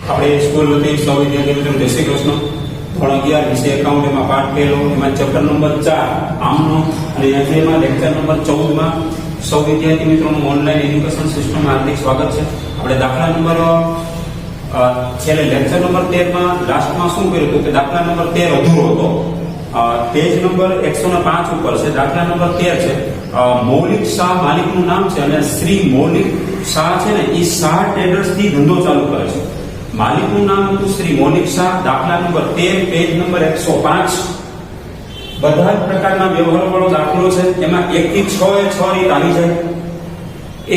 આપણે સ્કૂલ વતી સૌ વિદ્યાર્થી મિત્રો જય શ્રી કૃષ્ણ. ધોરણ 11 વિષય એકાઉન્ટ એમાં પાઠ પહેલો એમાં ચેપ્ટર નંબર 4 આમનો અને આજે એમાં લેક્ચર નંબર 14 માં સૌ વિદ્યાર્થી મિત્રોનું ઓનલાઈન એજ્યુકેશન સિસ્ટમમાં હાર્દિક સ્વાગત છે. આપણે દાખલા નંબર છેલ્લે લેક્ચર નંબર 13 માં લાસ્ટમાં શું કર્યું હતું કે દાખલા નંબર 13 અધૂરો હતો. પેજ નંબર 105 ઉપર છે. દાખલા નંબર 13 છે. મૌલિક શાહ માલિકનું નામ છે અને શ્રી મૌલિક શાહ છે ને એ શાહ ટ્રેડર્સ થી ધંધો ચાલુ કરે છે. માલિકનું નામ હતું શ્રી મૌલિક શાહ. દાખલા નંબર 13 પેજ નંબર 105. બધા જ પ્રકારના વ્યવહારો વાળો દાખલો છે. એમાં 1 થી 6 એ 6 રીત આવી જાય.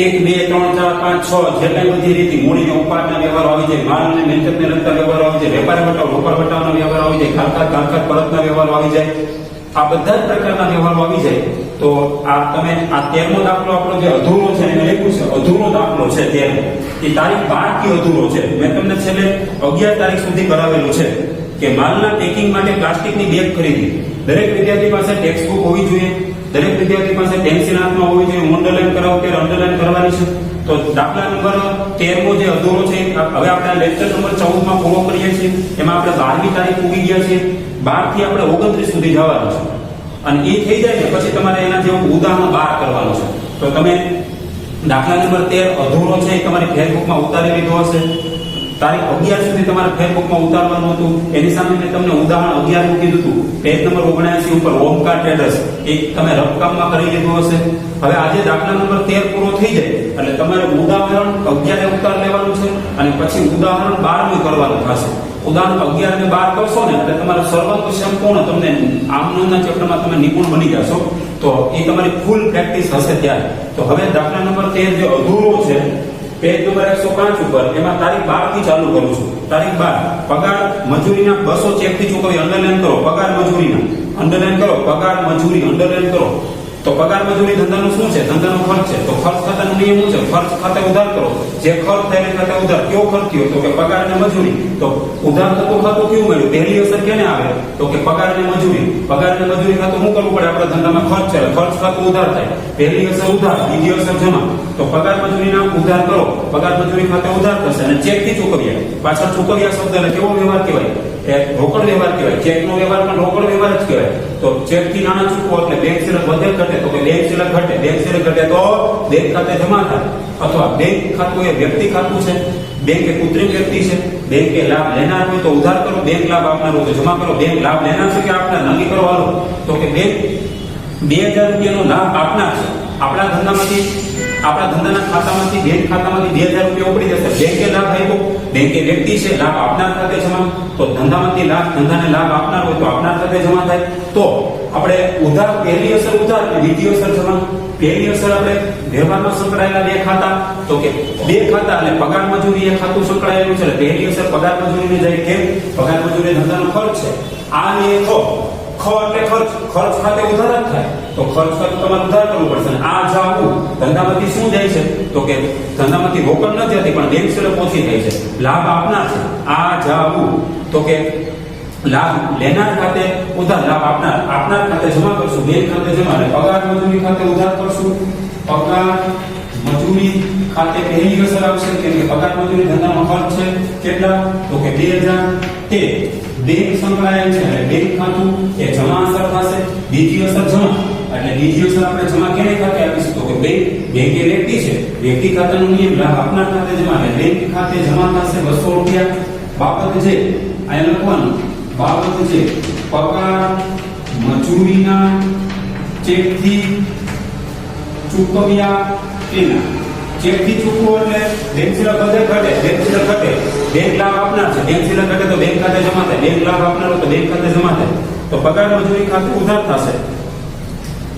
1 2 3 4 5 6 જે કઈ બધી રીત મૂડીને ઉપાડના વ્યવહારો આવી જાય, માલ અને મિલકતને લગતા વ્યવહારો આવી જાય, વેપાર વટાવ રોકડ વટાવના વ્યવહારો આવી જાય, કારખાત પરતના વ્યવહારો આવી જાય. આ બધા જ પ્રકારના વ્યવહારો આવી જાય. તો આ તમે આ 13મો દાખલો આપણો જે અધૂરો છે એને લખ્યું છે અધૂરો દાખલો છે 13મો. એ તારીખ 12 થી અધૂરો છે. મેં તમને છેલ્લે 11 તારીખ સુધી કરાવેલું છે કે માલના પેકિંગ માટે પ્લાસ્ટિકની બેગ ખરીદી. દરેક વિદ્યાર્થી પાસે ટેક્સ્ટ બુક હોવી જોઈએ. દરેક વિદ્યાર્થી પાસે પેન્સિલ હાથમાં હોવી જોઈએ. અંડરલાઈન કરાવો ત્યારે અંડરલાઈન કરવાની છે. તો દાખલા નંબર 13મો જે અધૂરો છે હવે આપણે લેક્ચર નંબર 14 માં પૂરો કરીએ છીએ. એમાં આપણે 12મી તારીખ ઉગી ગયા છીએ. 12 થી આપણે 29 સુધી જવાનું છે અને એ થઈ જાય ને પછી તમારે એના જેવું ઉદાહરણ 12 કરવાનું છે. તો તમે દાખલા નંબર 13 અધૂરો છે એ તમારી ફેસબુકમાં ઉતારી લીધો હશે. તારીખ 11 સુધી તમારે ફેસબુકમાં ઉતારવાનું હતું. એની સામે મેં તમને ઉદાહરણ 11 નું કીધું હતું. પેજ નંબર 79 ઉપર ઓમકાર ટ્રેડર્સ એ તમે રફકામમાં કરી લીધું હશે. હવે આજે દાખલા નંબર 13 પૂરો થઈ જાય એટલે તમારે ઉદાહરણ 11 ઉતાર લેવાનું છે અને પછી ઉદાહરણ 12 કરવાનું થશે. ઉદાહરણ 11 ને 12 કરશો ને એટલે તમારે સર્વંક સંપૂર્ણ તમને આમનોના ચેપ્ટરમાં તમે નિપુણ બની જશો. તો એ તમારી ફૂલ પ્રેક્ટિસ હશે ત્યારે. તો હવે દાખલા નંબર 13 જે અધૂરો છે પેજ નંબર 105 ઉપર એમાં તારીખ 12 થી ચાલુ કરું છું. તારીખ 12 પગાર મજૂરીના 200 ચેક થી ચૂકવી. અંડરલાઈન કરો પગાર મજૂરીના, અંડરલાઈન કરો પગાર મજૂરી, અંડરલાઈન કરો. તો પગાર મજૂરી ધંધાનું શું છે? ધંધાનો ખર્ચ છે. તો ખર્ચ ખાતાનો નિયમ શું છે? ખર્ચ ખાતે ઉધાર કરો. જે ખર્ચ થાય ખાતે ઉધાર. કયો ખર્ચ થયો? તો કે પગાર અને મજૂરી. તો ઉધાર થતું ખાતું કેવું મળ્યું? પહેલી અસર કેને આવે? તો કે પગાર અને મજૂરી. પગાર અને મજૂરી ખાતું શું કરવું પડે? આપણા ધંધામાં ખર્ચ છે. ખર્ચ ખાતું ઉધાર થાય. પહેલી અસર ઉધાર, બીજી અસર જમા. તો પગાર મજૂરીના ઉધાર કરો. પગાર મજૂરી ખાતે ઉધાર થશે અને ચેક થી ચૂકવ્યા. પાછળ ચૂકવ્યા શબ્દને કેવો વ્યવહાર કહેવાય? રોકડ વ્યવહાર કહેવાય. ચેક નો વ્યવહાર પણ રોકડ વ્યવહાર જ કહેવાય. તો ચેક થી નાણાં ચૂકવો એટલે બેંક સિલક વધે ઘટે. તો કે બેંક સિલક ઘટે. બેંક સિલક ઘટે તો બેંક ખાતે જમા થાય. અથવા બેંક ખાતું એ વ્યક્તિ ખાતું છે, બેંક એ કૃત્રિમ વ્યક્તિ છે. બેંક એ લાભ લેનાર હોય તો ઉધાર કરો, બેંક લાભ આપનાર હોય તો જમા કરો. બેંક લાભ લેનાર છે કે આપનાર? નક્કી કરો હાલો. તો કે બેંક 2000 રૂપિયાનો લાભ આપનાર છે. આપણા ધંધાના ખાતામાંથી બેંક ખાતામાંથી 2000 રૂપિયા ઉપડી જશે. બેંકે લાભ આપ્યો, બેંક એ વ્યક્તિ છે, લાભ આપનાર ખાતે જમા. તો ધંધામાંથી લાભ, ધંધાને લાભ આપનાર હોય તો આપનાર ખાતે જમા થાય. તો આપણે ઉધાર પહેલી અસર ઉધાર અને બીજી અસર જમા. પહેલી અસર આપણે વ્યવહારમાં સંકળાયેલા બે ખાતા. તો કે બે ખાતા એટલે પગાર મજૂરી એ ખાતું સંકળાયેલું છે. પહેલી અસર પગાર મજૂરીને જાય. કેમ? પગાર મજૂરી ધંધાનો ખર્ચ છે. આ ને ખ એટલે ખર્ચ. ખર્ચ ખાતે ઉધાર જ થાય. તો ખર્ચ ખાતું તમારે ઉધાર કરવું પડશે. આ જાવું ધંધામાંથી શું જાય છે? તો કે ધંધામાંથી રોકડ ન જતી પણ બેંક સિલક ઓછી થાય છે. લાભ આપનાર છે. આ જાવું તો કે લાભ લેનાર ખાતે ઉધાર, લાભ આપનાર ખાતે જમા કરશું. બેંક ખાતે જમા. અને પગાર મજૂરી ખાતે ઉધાર કરશું. પગાર મજૂરી ખાતે પહેલી અસર આવશે કે પગાર મજૂરી ધંધાનો ખર્ચ છે. કેટલા? તો કે 2000. તે બેંક સંકળાયેલ છે એટલે બેંક ખાતું એ જમા અસર થશે. બીજી અસર જમા એટલે બીજી અસર આપણે જમા કેને ખાતે આપીશું? તો કે બેંક એ વ્યક્તિ છે. વ્યક્તિ ખાતાનો નિયમ લાભ આપનાર ખાતે જમા એટલે બેંક ખાતે જમા થશે 200 રૂપિયા. બાબત છે અહીંયા લખવાનું. બાબત છે પગાર મજૂરીના ચેક થી ચૂકવ્યા તેના. ચેક થી ચૂકવો એટલે બેંક સિલક વધે ઘટે. બેંક સિલક ઘટે. બેંક લાભ આપનાર છે. બેંક સિલક ઘટે તો બેંક ખાતે જમા થાય. બેંક લાભ આપનાર હોય તો બેંક ખાતે જમા થાય. તો પગાર મજૂરી ખાતું ઉધાર થશે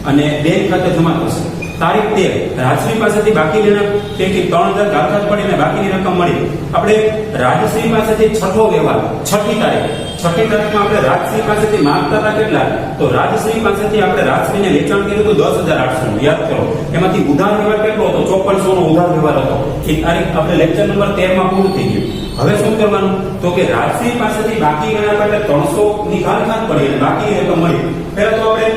અને બેંક ખાતે જમા થશે. તારીખ 13 રાજશ્રી પાસેથી બાકી લેનાર પૈકી 3000 ગાળખાત પડીને બાકીની રકમ મળી. આપણે રાજશ્રી પાસેથી છઠ્ઠો વ્યવહાર, છઠ્ઠી તારીખમાં આપણે રાજશ્રી પાસેથી માંગતા હતા કેટલા? તો રાજશ્રી પાસેથી આપણે રાજશ્રીને વેચાણ કર્યું હતું 10800. યાદ કરો. એમાંથી ઉધાર વ્યવહાર કેટલો હતો? 5400 નો ઉધાર વ્યવહાર હતો. એ તારીખ આપણે લેક્ચર નંબર 13 માં પૂરું થઈ ગયું. હવે શું કરવાનું? તો કે રાજશ્રી પાસેથી બાકી ગણ્યા એટલે 300 ની ગાળખાત પડી અને બાકી રકમ મળી. પહેલા તો આપણે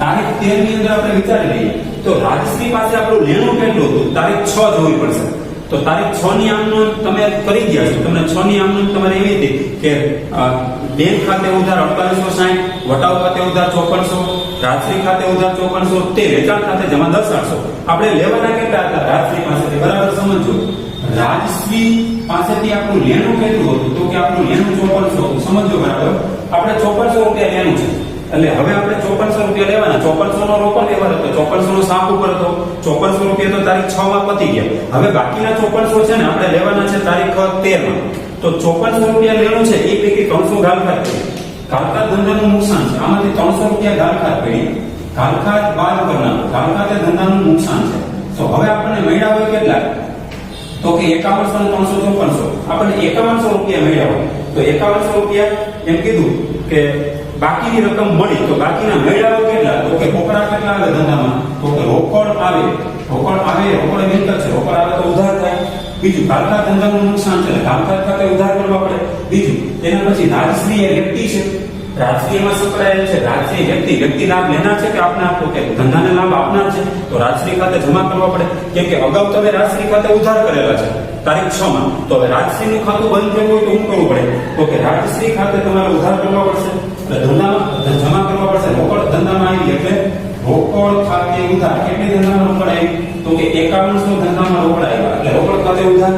તારીખ 13 ની અંદર આપણે વિચારી લઈએ તો રાજશ્રી પાસે આપણું લેણું કેટલું હતું? તારીખ 6 જોવી પડશે. તો તારીખ 6 ની આમનો તમે કરી ગયા છો. તમને 6 ની આમનો તમારે એવી હતી કે બેંક ખાતે ઉધાર 4860, વટાવ ખાતે ઉધાર 5400, રાજશ્રી ખાતે ઉધાર 5400, તે વેચાણ ખાતે જમા 10800. આપણે લેવાના કેટલા હતા રાજશ્રી પાસેથી? બરાબર સમજો. રાજશ્રી પાસેથી આપણું લેણું કેટલું હતું? તો કે આપણું લેણું 5400 હતું. સમજો બરાબર. આપણે 5400 રૂપિયા લેણું છે. એટલે હવે આપણે 5400 રૂપિયા લેવાના. 5400 નો રોકડ વ્યવહાર હતો, 5400 નો સાપ ઉપર હતો. 5400 રૂપિયા તો તારીખ 6 માં પતી ગયા. હવે બાકીના 5400 છે ને આપણે લેવાના છે તારીખ 13 માં. તો 5400 રૂપિયા લેણું છે, એ પૈકી 300 ગાલખાત કરી. ગાલખાત ધંધાનું નુકસાન છે. આમાંથી 300 રૂપિયા ગાલખાત કરી. ગાલખાત બાદ કરનાર. ગાલખાત એ ધંધાનું નુકસાન છે. તો હવે આપણને મળ્યા હોય કેટલા? તો કે 5100 અને 354. આપણને 5100 રૂપિયા મળ્યા હોય તો 5100 રૂપિયા એમ કીધું કે બાકીની રકમ મળી. તો બાકીના મળ્યા કેટલા? તો કે રોકડા કેટલા આવે ધંધામાં? તો કે રોકડ આવે. રોકડ આવે, રોકડ મિલકત છે. રોકડ આવે તો ઉધાર થાય. બીજું ગાલખાત ધંધાનું નુકસાન છે, ગાલખાત ખાતે ઉધાર કરવા પડે. બીજું એના પછી રાજશ્રી એ વ્યક્તિ છે. રાજશ્રી એમાં સંકળાયેલ છે. રાજશ્રી વ્યક્તિ લાભ લેનાર છે કે આપનાર? તો કે ધંધાને લાભ આપનાર છે. તો રાજશ્રી ખાતે જમા કરવા પડે. કેમ કે અગાઉ તમે રાજશ્રી ખાતે ઉધાર કરેલા છે તારીખ 6 માં. તો હવે રાજશ્રી નું ખાતું બંધ થયું હોય તો શું કરવું પડે? તો કે રાજશ્રી ખાતે તમારે ઉધાર કરવા પડશે. ધંધામાં જમા કરવા પડશે. રોકડ ધંધામાં આવી એટલે રોકડ ખાતે ઉધાર. કેટલી ધંધામાં રોકડ આવી? તો કે 5100 ધંધામાં રોકડ આવ્યા એટલે રોકડ ખાતે ઉધાર.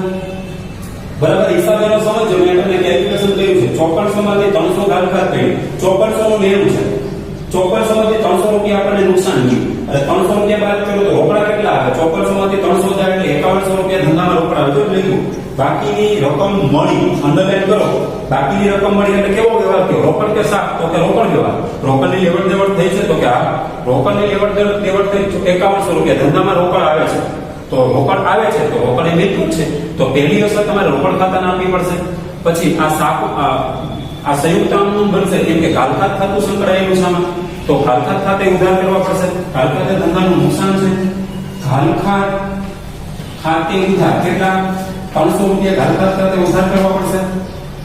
બરાબર હિસાબ એનો સમજો. મેં તમને કેલ્ક્યુલેશન કર્યું છે. 5400 માંથી 300 ગાલખાત કરી. 5400 નું લેણું છે. 5400 માંથી 300 રૂપિયા આપણને નુકસાન ગયું. એટલે 300 રૂપિયા બાદ કરો તો રોકડા કેટલા આવે? 5400 માંથી 300 જાય એટલે 5100 રૂપિયા ધંધામાં રોકડા આવે. તો લખ્યું બાકીની રકમ મળી. અંડરલાઈન કરો. બાકીની રકમ મળી એટલે કેવો વ્યવહાર થયો? રોકડ કે સાપ? તો કે રોકડ વ્યવહાર. રોકડની લેવડ દેવડ થઈ છે. તો કે આ રોકડની લેવડ દેવડ થઈ 5100 રૂપિયા ધંધામાં રોકડ આવે છે. તો રોકડ આવે છે તો રોકડ એ મિલકત છે. તો પહેલી અસર તમારે રોકડ ખાતાને આપવી પડશે. પછી આ સાપ આ સંયુક્ત આમનું બનશે. કેમ કે ગાલખાત ખાતું સંકળાયેલું છે. તો ગાલખાત ખાતે ઉધાર કરવા પડશે. ગાલખાતે ધંધાનું નુકસાન છે. ગાલખાત ખાતે ઉધાર કેટલા? 300 રૂપિયા ગાલખાત ખાતે ઉધાર કરવા પડશે.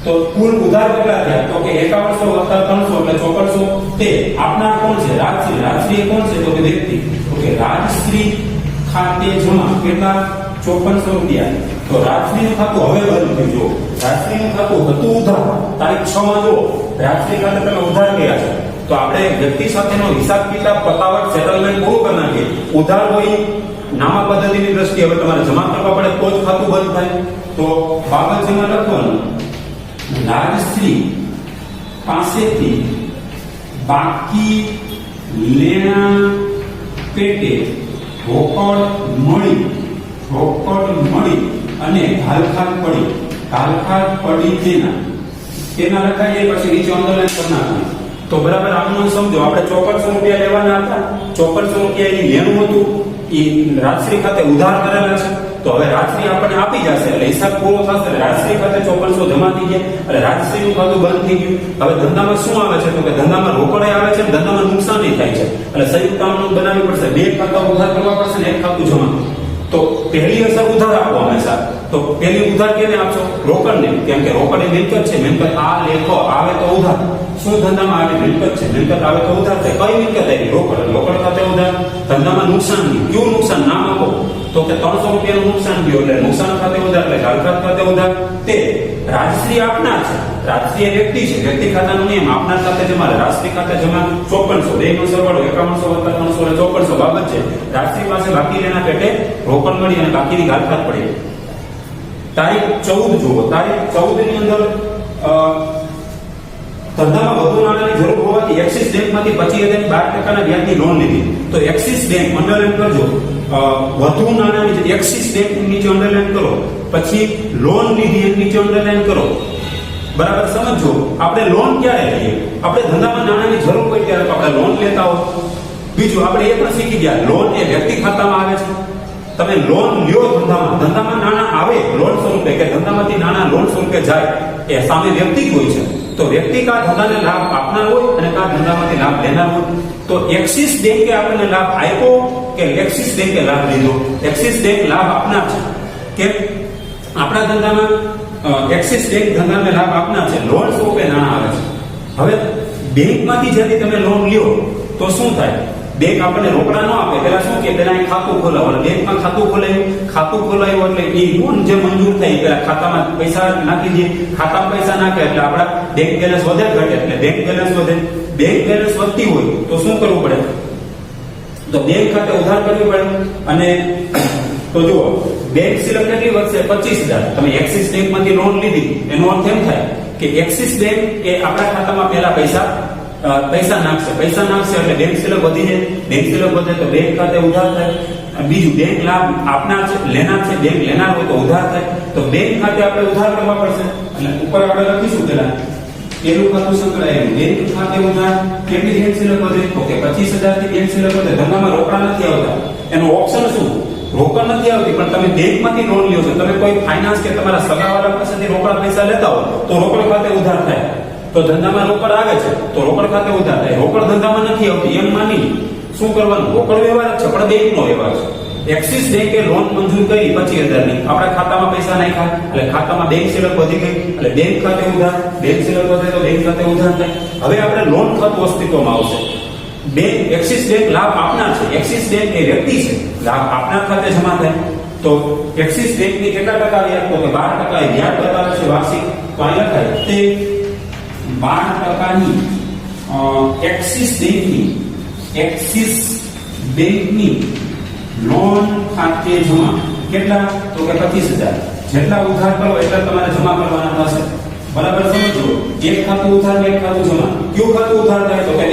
તો કુલ ઉધાર કેટલા થયા? તો કે 5100 + 300 એટલે 5400. તે આપનાર કોણ છે? રાજશ્રી. રાજશ્રી કોણ છે? તો કે વ્યક્તિ. તો કે રાજશ્રી ખાતે જમા કેટલા? 5400 રૂપિયા. તો રાજશ્રી નું ખાતું હવે બંધ થયું. જો રાજશ્રી નું ખાતું હતું ઉધાર તારીખ 6 માં. જો રાજશ્રી ખાતે તમે ઉધાર કર્યા છે તો આપણે વ્યક્તિ સાથેનો હિસાબ કિતાબ પતાવટ સેટલમેન્ટ પૂરું કરી નાખીએ. ઉધાર હોય નામા પદ્ધતિની દ્રષ્ટિએ હવે તમારે જમા કરવા પડે તો જ ખાતું બંધ થાય. તો બાબત જેમાં લખવાનું રાજશ્રી પાસેથી બાકી લેણા પેટે રોકડ મળી અને ગાલખાત પડી તેના લખાય. પછી નીચે અંડરલાઈન કરી નાખવાનું. તો બરાબર આમનું સમજો. આપણે 5400 રૂપિયા લેવાના હતા. 5400 રૂપિયા એની લેણું હતું. એ રાજશ્રી ખાતે ઉધાર કરેલા છે. તો હવે રાજશ્રી આપણને આપી જશે એટલે હિસાબ પૂરો થશે. રાજશ્રી ખાતે 5400 જમા થઈ ગયા એટલે રાજશ્રી નું ખાતું બંધ થઈ ગયું. હવે ધંધામાં શું આવે છે? તો કે ધંધામાં રોકડ આવે છે, ધંધામાં નુકસાન થાય છે. એટલે સંયુક્ત આમનું બનાવવી પડશે. બે ખાતા ઉધાર કરવા પડશે ને એક ખાતું જમા. તો પહેલી અસર ઉધાર આપો હંમેશા. તો પહેલી ઉધાર કેને આપશો? રોકડને. કેમ કે રોકડ એ મિલકત છે. મિલકત આ લેખો આવે તો ઉધાર. શું ધંધામાં આવી મિલકત છે? મિલકત આવે તો ઉધાર થાય. કઈ મિલકત આવી? રોકડ. રોકડ ખાતે ઉધાર. ધંધામાં નુકસાન ગયું. કયું નુકસાન? નામ આપો. તો કે 300 રૂપિયાનું નુકસાન ગયું એટલે નુકસાન ખાતે ઉધાર એટલે ગાલખાત ખાતે ઉધાર. તે રાજશ્રી આપનાર છે. રાજશ્રી એ વ્યક્તિ છે. વ્યક્તિ ખાતાનો નિયમ આપનાર ખાતે જમા. રાજશ્રી ખાતે જમા 5400. બે નો સરવાળો 5100 + 300 એટલે 5400 બાબત છે. રાજશ્રી પાસે બાકી લેના પેટે રોકડ મળી અને બાકીની ગાલખાત પડી. તારીખ 14 જુઓ. તારીખ 14 ની અંદર ધંધામાં વધુ નાણાંની જરૂર હોવાથી એક્સિસ બેંકમાંથી 25,012% વ્યાજની લોન લીધી. તો એક્સિસ બેંક અંડરલાઈન કરજો. વધુ નાણાંની એક્સિસ બેંક નીચે અંડરલાઈન કરો. પછી લોન લીધી એની નીચે અંડરલાઈન કરો. બરાબર સમજો. આપણે લોન ક્યારે લઈએ? આપણે ધંધામાં નાણાંની જરૂર હોય ત્યારે તો આપણે લોન લેતા હોય. બીજું આપણે એ પણ શીખી ગયા લોન એ વ્યક્તિ ખાતામાં આવે છે. તમે લોન લ્યો ધંધામાં નાણાં આવે લોન સ્વરૂપે કે ધંધામાંથી નાણાં લોન સ્વરૂપે જાય એ સામે વ્યક્તિ જ હોય છે. તો વ્યક્તિ કા ધંધાને લાભ આપનાર હોય અને કા ધંધામાંથી લાભ લેનાર હોય. તો એક્સિસ બેંકે આપણને લાભ આપ્યો કે એક્સિસ બેંકે લાભ લીધો? એક્સિસ બેંક લાભ આપનાર છે. કે આપણા ધંધામાં એક્સિસ બેંક ધંધાને લાભ આપનાર છે. લોન સ્વરૂપે નાણાં આવે છે. હવે બેંકમાંથી જ્યારે તમે લોન લ્યો તો શું થાય? બેંક આપણને રોકડા ન આપે, પેલા શું કે પેલા અહીં ખાતું ખોલાવો, બેંકમાં ખાતું ખોલાવ્યું એટલે એ લોન જે મંજૂર થઈ પેલા ખાતામાં પૈસા નાખી દે, ખાતામાં પૈસા નાખે એટલે આપણા બેંક બેલેન્સ વધે ઘટે, એટલે બેંક બેલેન્સ વધે. બેંક બેલેન્સ વધતી હોય તો શું કરવું પડે? તો બેંક ખાતે ઉધાર કરવી પડે. અને તો જુઓ બેંક સિલક કેટલી વધશે? 25,000. તમે એક્સિસ બેંકમાંથી લોન લીધી એનો અર્થ એમ થાય કે એક્સિસ બેંક એ આપણા ખાતામાં પહેલા પૈસા નાખશે એટલે બેંક સિલક વધી જાય. બેંક સિલક વધે તો બેંક ખાતે ઉધાર થાય. બીજું બેંક લાભ આપનાર છે, લેનાર છે, બેંક લેનાર હોય તો ઉધાર થાય. તો બેંક ખાતે આપણે ઉધાર કરવા પડશે. એટલે ઉપર આપણે લખીશું પેલા પેલું ખાતું સંકળાયેલું બેંક ખાતે ઉધાર. કેટલી બેંક સિલક વધે? તો કે 25,000 થી બેંક સિલક વધે. ધંધામાં રોકડા નથી આવતા, એનો ઓપ્શન શું? રોકડ નથી આવતી, પણ તમે બેંકમાંથી લોન લ્યો છો, તમે કોઈ ફાઇનાન્સ કે તમારા સગાવાળા પાસેથી રોકડા પૈસા લેતા હો તો રોકડ ખાતે ઉધાર થાય. તો ધંધામાં રોકડ આવે છે તો રોકડ ખાતે ઉધાર થાય. રોકડ ધંધામાં નથી આવતી એમ માની શું કરવાનું? રોકડ વ્યવહાર છે પણ બેંકનો વ્યવહાર છે. એક્સિસ બેંકે લોન મંજૂર કરી 25,000 ની, આપણા ખાતામાં પૈસા નાખ્યા એટલે ખાતામાં બેંક સિલક વધી ગઈ એટલે બેંક ખાતે ઉધાર. બેંક સિલક વધે તો બેંક ખાતે ઉધાર થાય. હવે આપણે લોન ખાતું અસ્તિત્વમાં આવશે. બેંક એક્સિસ બેંક લાભ આપનાર છે. એક્સિસ બેંક એ વ્યક્તિ છે, લાભ આપનાર ખાતે જમા થાય. તો એક્સિસ બેંકની કેટલા ટકા વ્યાજ? તો કે 12% વ્યાજ બતાવે છે વાર્ષિક. તો અહીં લખાય તે 12%ની એક્સિસ બેંકની લોન ખાતે જમા. કેટલા? તો કે 25,000. જેટલા ઉધાર કરો એટલા તમારે જમા કરવાના થશે. બરાબર સમજો? એક ખાતું ઉધાર એક ખાતું જમા. કયું ખાતું ઉધાર થાય? તો કે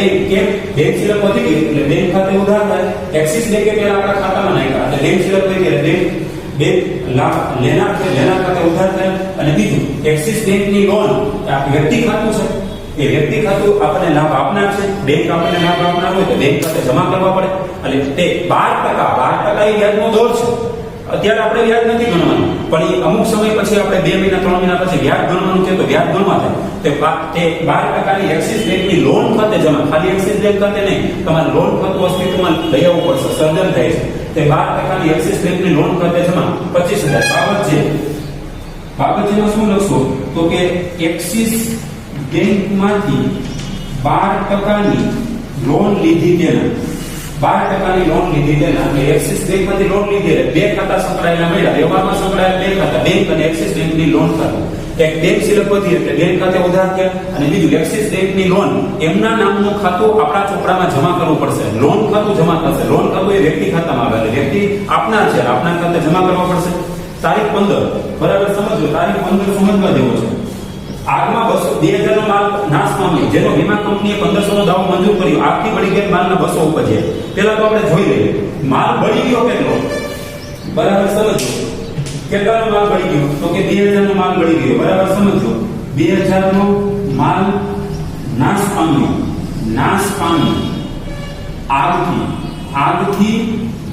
બેંક સિલક વધી ગઈ એટલે બેંક ખાતે ઉધાર થાય. એક્સિસ બેંકે પહેલા આપણા ખાતામાં નાખ્યા એટલે બેંક સિલક વધી ગઈ એટલે બેંક લાભ લેનાર ખાતે ઉધાર થાય. અને બીજું એક્સિસ બેંકની લોન વ્યક્તિ ખાતું છે, એ વ્યક્તિ ખાતું આપણને લાભ આપનાર છે. બેંક આપણને લાભ આપનાર હોય તો બેંક ખાતે જમા કરવા પડે. એટલે તે 12% એ વ્યાજનો દર છે. અત્યારે આપણે વ્યાજ નથી ગણવાનું, પણ એ અમુક સમય પછી આપણે 2 મહિના 3 મહિના પછી વ્યાજ ગણવાનું છે તો વ્યાજ ગણવા થાય. તે 12%ની એક્સિસ બેંકની લોન ખાતે જમા. ખાલી એક્સિસ બેંક ખાતે નહીં, તમારે લોન ખાતું અસ્તિત્વમાં લઈ આવવું પડશે, સર્જન થાય છે. તે 12%ની એક્સિસ બેંકની લોન ખાતે જમા 25,000. બાબતમાં શું લખશો? તો કે એક્સિસ બેંકમાંથી 12%ની લોન લીધી તેના 12%ની લોન લીધી તેના એટલે એક્સિસ બેંકમાંથી લોન લીધી એટલે બે ખાતા સંકળાયેલા મળ્યા. વ્યવહારમાં સંકળાયેલા બે ખાતા, બેંક અને એક્સિસ બેંકની લોન ખાતું. એક બેંક સિલક વધી એટલે બેંક ખાતે ઉધાર થયા. અને બીજું એક્સિસ બેંકની લોન એમના નામનું ખાતું આપણા ચોપડામાં જમા કરવું પડશે. લોન ખાતું જમા થશે. લોન ખાતું એ વ્યક્તિ ખાતામાં આવે એટલે વ્યક્તિ આપનાર છે, આપનાર ખાતે જમા કરવા પડશે. તારીખ 15. બરાબર સમજો? તારીખ 15 સમજવા જેવો છે. આગમાં 2000 નો માલ નાશ પામ્યો, જેનો વીમા કંપનીએ 1500 નો દાવો મંજૂર કર્યો. આગથી બળી ગયેલ માલના 200 ઉપજ્યા. પેલા તો આપણે જોઈ લઈએ માલ બળી ગયો કેટલો. બરાબર સમજો? કેટલાનો માલ બળી ગયો? તો કે 2000 નો માલ બળી ગયો. બરાબર સમજો? 2000 નો માલ નાશ પામ્યો. આગથી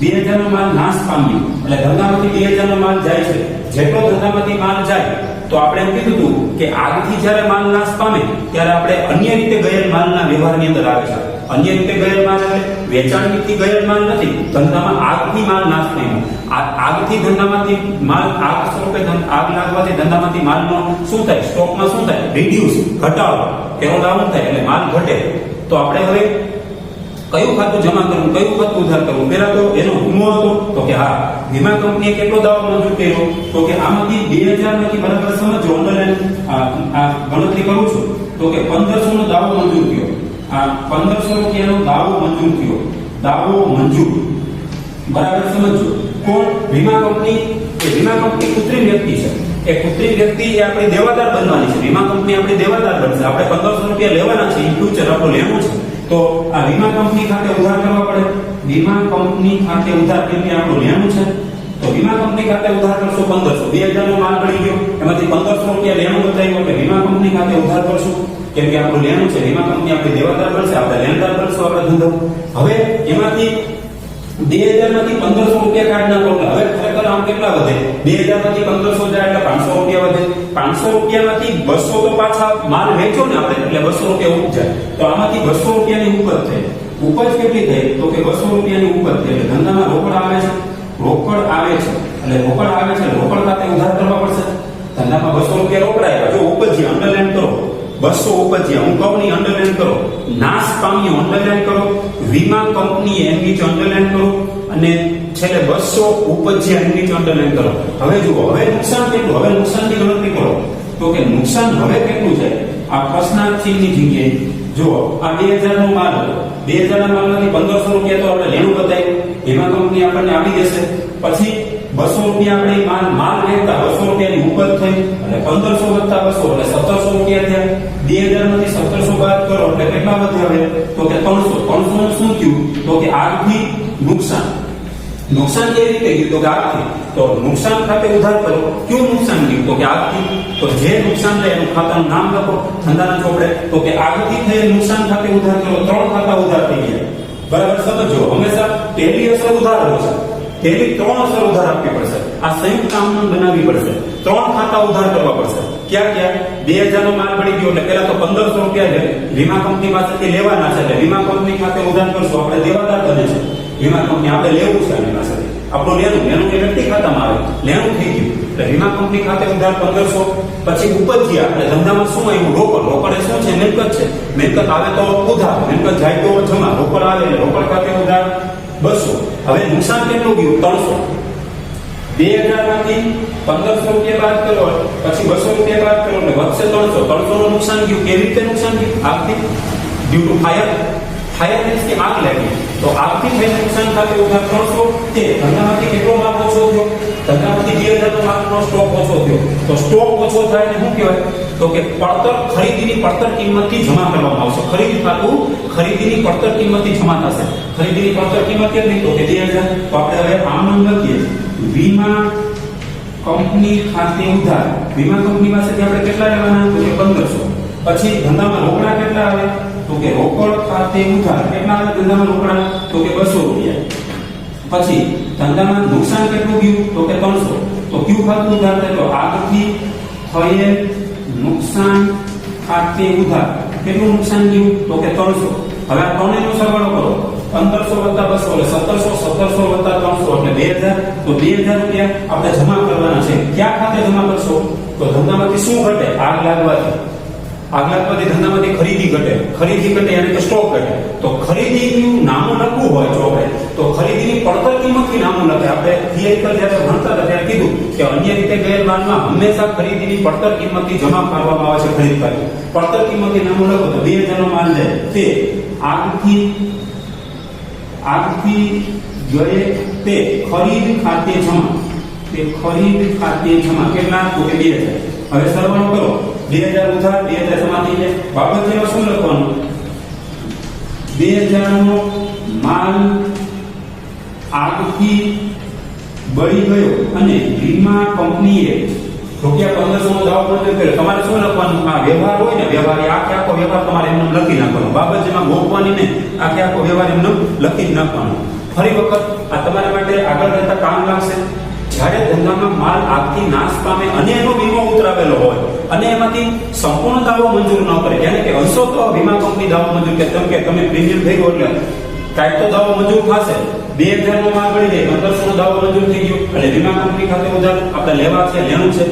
2000 નો માલ નાશ પામ્યો એટલે ધંધામાંથી 2000 નો માલ જાય છે. જેટલો ધંધામાંથી માલ જાય તો આપણે એમ કીધું હતું કે આગથી જ્યારે માલ નાશ પામે ત્યારે આપણે અન્ય રીતે ગયેલ માલના વ્યવહારની અંદર આવે છે. અન્ય રીતે ગયેલ માલ એટલે વેચાણથી ગયેલ માલ નથી, ધંધામાં આગથી માલ નાશ પામ્યો. આગથી ધંધામાંથી માલ આગ સ્વરૂપે આગ લાગવાથી ધંધામાંથી માલનો શું થાય? સ્ટોકમાં શું થાય? રિડ્યુસ, ઘટાડો, એનો ડાઉન થાય એટલે માલ ઘટે. તો આપણે હવે કયું ખાતું જમા કરવું, કયું ખાતું ઉધાર કરવું? પેલા તો એનો વીમો હતો તો કે હા, વીમા કંપનીએ કેટલો દાવો મંજૂર કર્યો? તો કે આમાંથી 2000 માંથી બરાબર સમજો, ઓનલાઈન ગણતરી કરું છું તો કે 1500 નો દાવો મંજૂર થયો. આ 1500 રૂપિયાનો દાવો મંજૂર થયો. દાવો મંજૂર. બરાબર સમજો? કોણ? વીમા કંપની. એ વીમા કંપની કૃત્રિમ વ્યક્તિ છે. એ કૃત્રિમ વ્યક્તિ એ આપણે દેવાદાર બનવાની છે. વીમા કંપની આપણે દેવાદાર બનશે. આપણે 1500 રૂપિયા લેવાના છે, ઇન ફ્યુચર આપણું લેવું છે. તો આ વીમા કંપની ખાતે ઉધાર કરવા પડે. વીમા કંપની ખાતે ઉધાર કેમ કે આપણું લેવું છે તો વીમા કંપની ખાતે ઉધાર કરશો 1500. 2000 નો માલ મળી ગયો, એમાંથી 1500 રૂપિયા લેણું બતાવ્યું એટલે વીમા કંપની ખાતે ઉધાર કરશું કેમ કે આપણું લેણું છે. વીમા કંપની આપણે દેવાદાર બનશે, આપણે લેણદાર બનશું આપણે ધંધો. હવે એમાંથી 2000 માંથી 1500 રૂપિયા કાઢ નાખો એટલે હવે ખરેખર આમ કેટલા વધે? 2000 માંથી 1500 જાય એટલે 500 રૂપિયા વધે. 500 રૂપિયામાંથી 200 તો પાછા માલ વેચો ને આપણે એટલે 200 રૂપિયા ઉપજાય. તો આમાંથી 200 રૂપિયાની ઉપજ થઈ. ઉપજ કેટલી થઈ? તો કે 200 રૂપિયાની ઉપજ થઈ એટલે ધંધામાં રોકડ આવે છે. રોકડ આવે છે એટલે રોકડ આવે છે રોકડ ખાતે ઉધાર કરવા પડશે. ધંધામાં 200 રૂપિયા રોકડાયા, જો ઉપજી અંડરલાઈન કરો 200 ઉપજ્યા, હું કહું નહીં અંડરલાઈન કરો, નાશ પામ્યો અંડરલાઈન કરો, વીમા કંપની એમ નીચે અંડરલાઈન કરો, અને છેલ્લે 200 ઉપજ્યા એમ નીચે અંડરલાઈન કરો. હવે જુઓ, હવે નુકસાન કેટલું, હવે નુકસાનની ગણતરી કરો. તો કે નુકસાન હવે કેટલું છે? આ પ્રશ્નાર્થ ચિહ્નની જગ્યાએ જુઓ, આ 2000 નો માલ, 2000 ના માલમાંથી 1500 રૂપિયા તો આપણે લેણું બતાવ્યું, વીમા કંપની આપણને આપી દેશે. પછી 200 રૂપિયા આપણે માલ વેચતા 200 રૂપિયાની ઉપજ થઈ, અને 1500 વત્તા 200 એટલે 1700 રૂપિયા થયા. 2000 માંથી 1700 બાદ કરો એટલે કેટલા વધ્યા? હવે તો કે 300. 300 નું શું થયું? તો કે આગથી નુકસાન. નુકસાન કેવી રીતે ગયું? તો કે આગથી. તો નુકસાન ખાતે ઉધાર કરો, ક્યું નુકસાન ગયું? તો કે આગથી. તો જે નુકસાન થાય એનું ખાતાનું નામ લખો ધંધાના ચોપડે. તો કે આગથી થયેલ નુકસાન ખાતે ઉધાર કરો. 3 ખાતા ઉધાર થઈ ગયા. બરાબર સમજો. હંમેશા પહેલી અસર ઉધાર હોય છે, તેની 3 અસર ઉધાર આપવી પડશે. આ સંયુક્ત કામનું બનાવવી પડશે. 3 ખાતા ઉધાર કરવા પડશે. ક્યાં ક્યાં? 2000 નો માલ પડી ગયો એટલે પેલા તો 1500 રૂપિયા છે વીમા કંપની પાસેથી લેવાના છે, એટલે વીમા કંપની ખાતે ઉધાર કરશું. આપણે દેવાદાર બને છે વીમા કંપની, આપણે લેવું છે એની પાસેથી. આપણું લેણું એ વ્યક્તિ ખાતામાં આવે, લેણું થઈ ગયું એટલે વીમા કંપની ખાતે ઉધાર 1500. પછી ઉપજ્યા આપણે ધંધામાં શું આવ્યું? રોકડ. રોકડ એ શું છે? મિલકત છે. મિલકત આવે તો ઉધાર, મિલકત જાય તો જમા. રોકડ આવે એટલે રોકડ ખાતે ઉધાર 200. હવે નુકસાન કેટલું ગયું? 300. 2000 માંથી 1500 રૂપિયા બાદ કરો, પછી 200 રૂપિયા બાદ કરો એટલે વધશે 300. 300 નું નુકસાન ગયું. કેવી રીતે નુકસાન ગયું? આગથી. Due to fire. Fire means કે આગ લાગી. તો આગથી થયેલ નુકસાન ખાતે ઉધાર 300. તે ધંધામાંથી કેટલો માલ ઓછો થયો? ધંધામાંથી 2000 નો માલનો સ્ટોક ઓછો થયો. તો સ્ટોક ઓછો થાય એટલે શું કહેવાય? તો કે પડતર, ખરીદીની પડતર કિંમતથી જમા કરવામાં આવશે. ખરીદી ખાતું ખરીદીની પડતર કિંમતથી જમા થશે. ખરીદીની પડતર કિંમત કેટલી? તો કે 2000. તો આપણે હવે આમ લખીએ, વીમા કંપની ખાતે ઉધાર. વીમા કંપની પાસેથી આપણે કેટલા લેવાના? તો કે 1500. પછી ધંધામાં રોકડા કેટલા આવે? તો કે રોકડ ખાતે ઉધાર કેટલા આવે ધંધામાં રોકડા? તો કે 200 રૂપિયા. પછી ધંધામાં નુકસાન કેટલું ગયું? તો કે 300. તો કયું ખાતું ઉધાર થાય? તો આગથી થયેલ નુકસાન ખાતે ઉધાર. કેટલું નુકસાન ગયું? તો કે 300. હવે આ ત્રણેયનો સરવાળો કરો. 1500 વત્તા 200 એટલે 1700, 1700 વત્તા 300 એટલે 2000. તો 2000 રૂપિયા આપણે જમા કરવાના છે. ક્યાં ખાતે જમા કરશો? તો ધંધામાંથી શું ઘટે? આગ લાગવાથી. આગ લાગવાથી ધંધામાંથી ખરીદી ઘટે. ખરીદી ઘટે એટલે કે સ્ટોક ઘટે. તો ખરીદીનું નામું લખવું હોય ચોપડે તો ખરીદીની પડતર કિંમતથી નામું લખે. આપણે થિયરિકલ જ્યારે ભણતા હતા ત્યારે કીધું કે અન્ય રીતે ગયેલ માલમાં હંમેશા ખરીદીની પડતર કિંમતથી જમા કરવામાં આવે છે. ખરીદ કરી પડતર કિંમતથી નામું લખો તો 2000 નો માલ છે તે આગથી ગયે તે ખરીદ ખાતે જમા. તે ખરીદ ખાતે જમા કેટલા? તો કે 2000. હવે સરવાળો કરો. 2000 ઉધાર, 2000 જમા થઈ જાય. બાબતમાં શું લખવાનું? 2000 નો માલ આગથી બળી ગયો અને વીમા કંપનીએ રૂપિયા 1500 નો દાવો મંજૂર કર્યો. તમારે શું લખવાનું? આ વ્યવહાર હોય ને, વ્યવહાર આખો વ્યવહાર તમારે એમને લખી નાખવાનો. બાબત જેમાં ગોખવાની ને આખો વ્યવહાર એમને લખી જ નાખવાનો. ફરી વખત આ તમારા માટે આગળ જતા કામ લાગશે. જ્યારે ધંધામાં માલ આગથી નાશ પામે અને એનો વીમો ઉતરાવેલો હોય અને એમાંથી સંપૂર્ણ દાવો મંજૂર ન કરે, એટલે કે અંશતઃ વીમા કંપની દાવો મંજૂર કે તમે પ્રીમિયમ ભર્યો એટલે કાંઈક તો દાવો મંજૂર થશે. 2000 નો માલ પડી જાય, 1500 નો દાવો મંજૂર થઈ ગયો એટલે વીમા કંપની ખાતે ઉધાર આપણે લેવા છે, લેણું છે.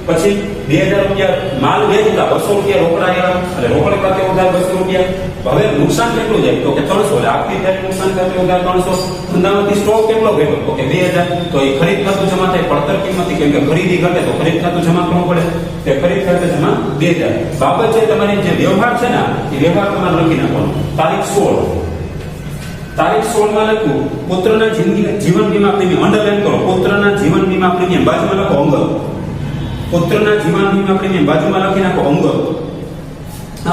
પછી 2000 રૂપિયા માલ વેચતા 200 રૂપિયા રોકડા આવ્યા એટલે રોકડ ખાતે ઉધાર 200 રૂપિયા. હવે નુકસાન કેટલું જાય? તો કે 300. એટલે આખથી થાય નુકસાન ખાતે ઉધાર 300. ધંધામાંથી સ્ટોક કેટલો ઘટ્યો? તો કે 2000. તો એ ખરીદ ખાતું જમા થાય પડતર કિંમતથી, કેમ કે ખરીદી ઘટે તો ખરીદ ખાતું જમા કરવું પડે. તે ખરીદ ખાતે જમા 2000. બાબત છે તમારી જે વ્યવહાર છે ને એ વ્યવહાર તમારે લખી નાખવાનો. તારીખ 16. તારીખ 16 માં લખું પુત્રના જીવન વીમા પ્રીમિયમ. અંડરલાઈન કરો. પુત્રના જીવન વીમા પ્રીમિયમ બાજુમાં લખો અંગત. પુત્રના જીવન વીમા પ્રીમિયમ બાજુમાં લખી નાખો અંગત.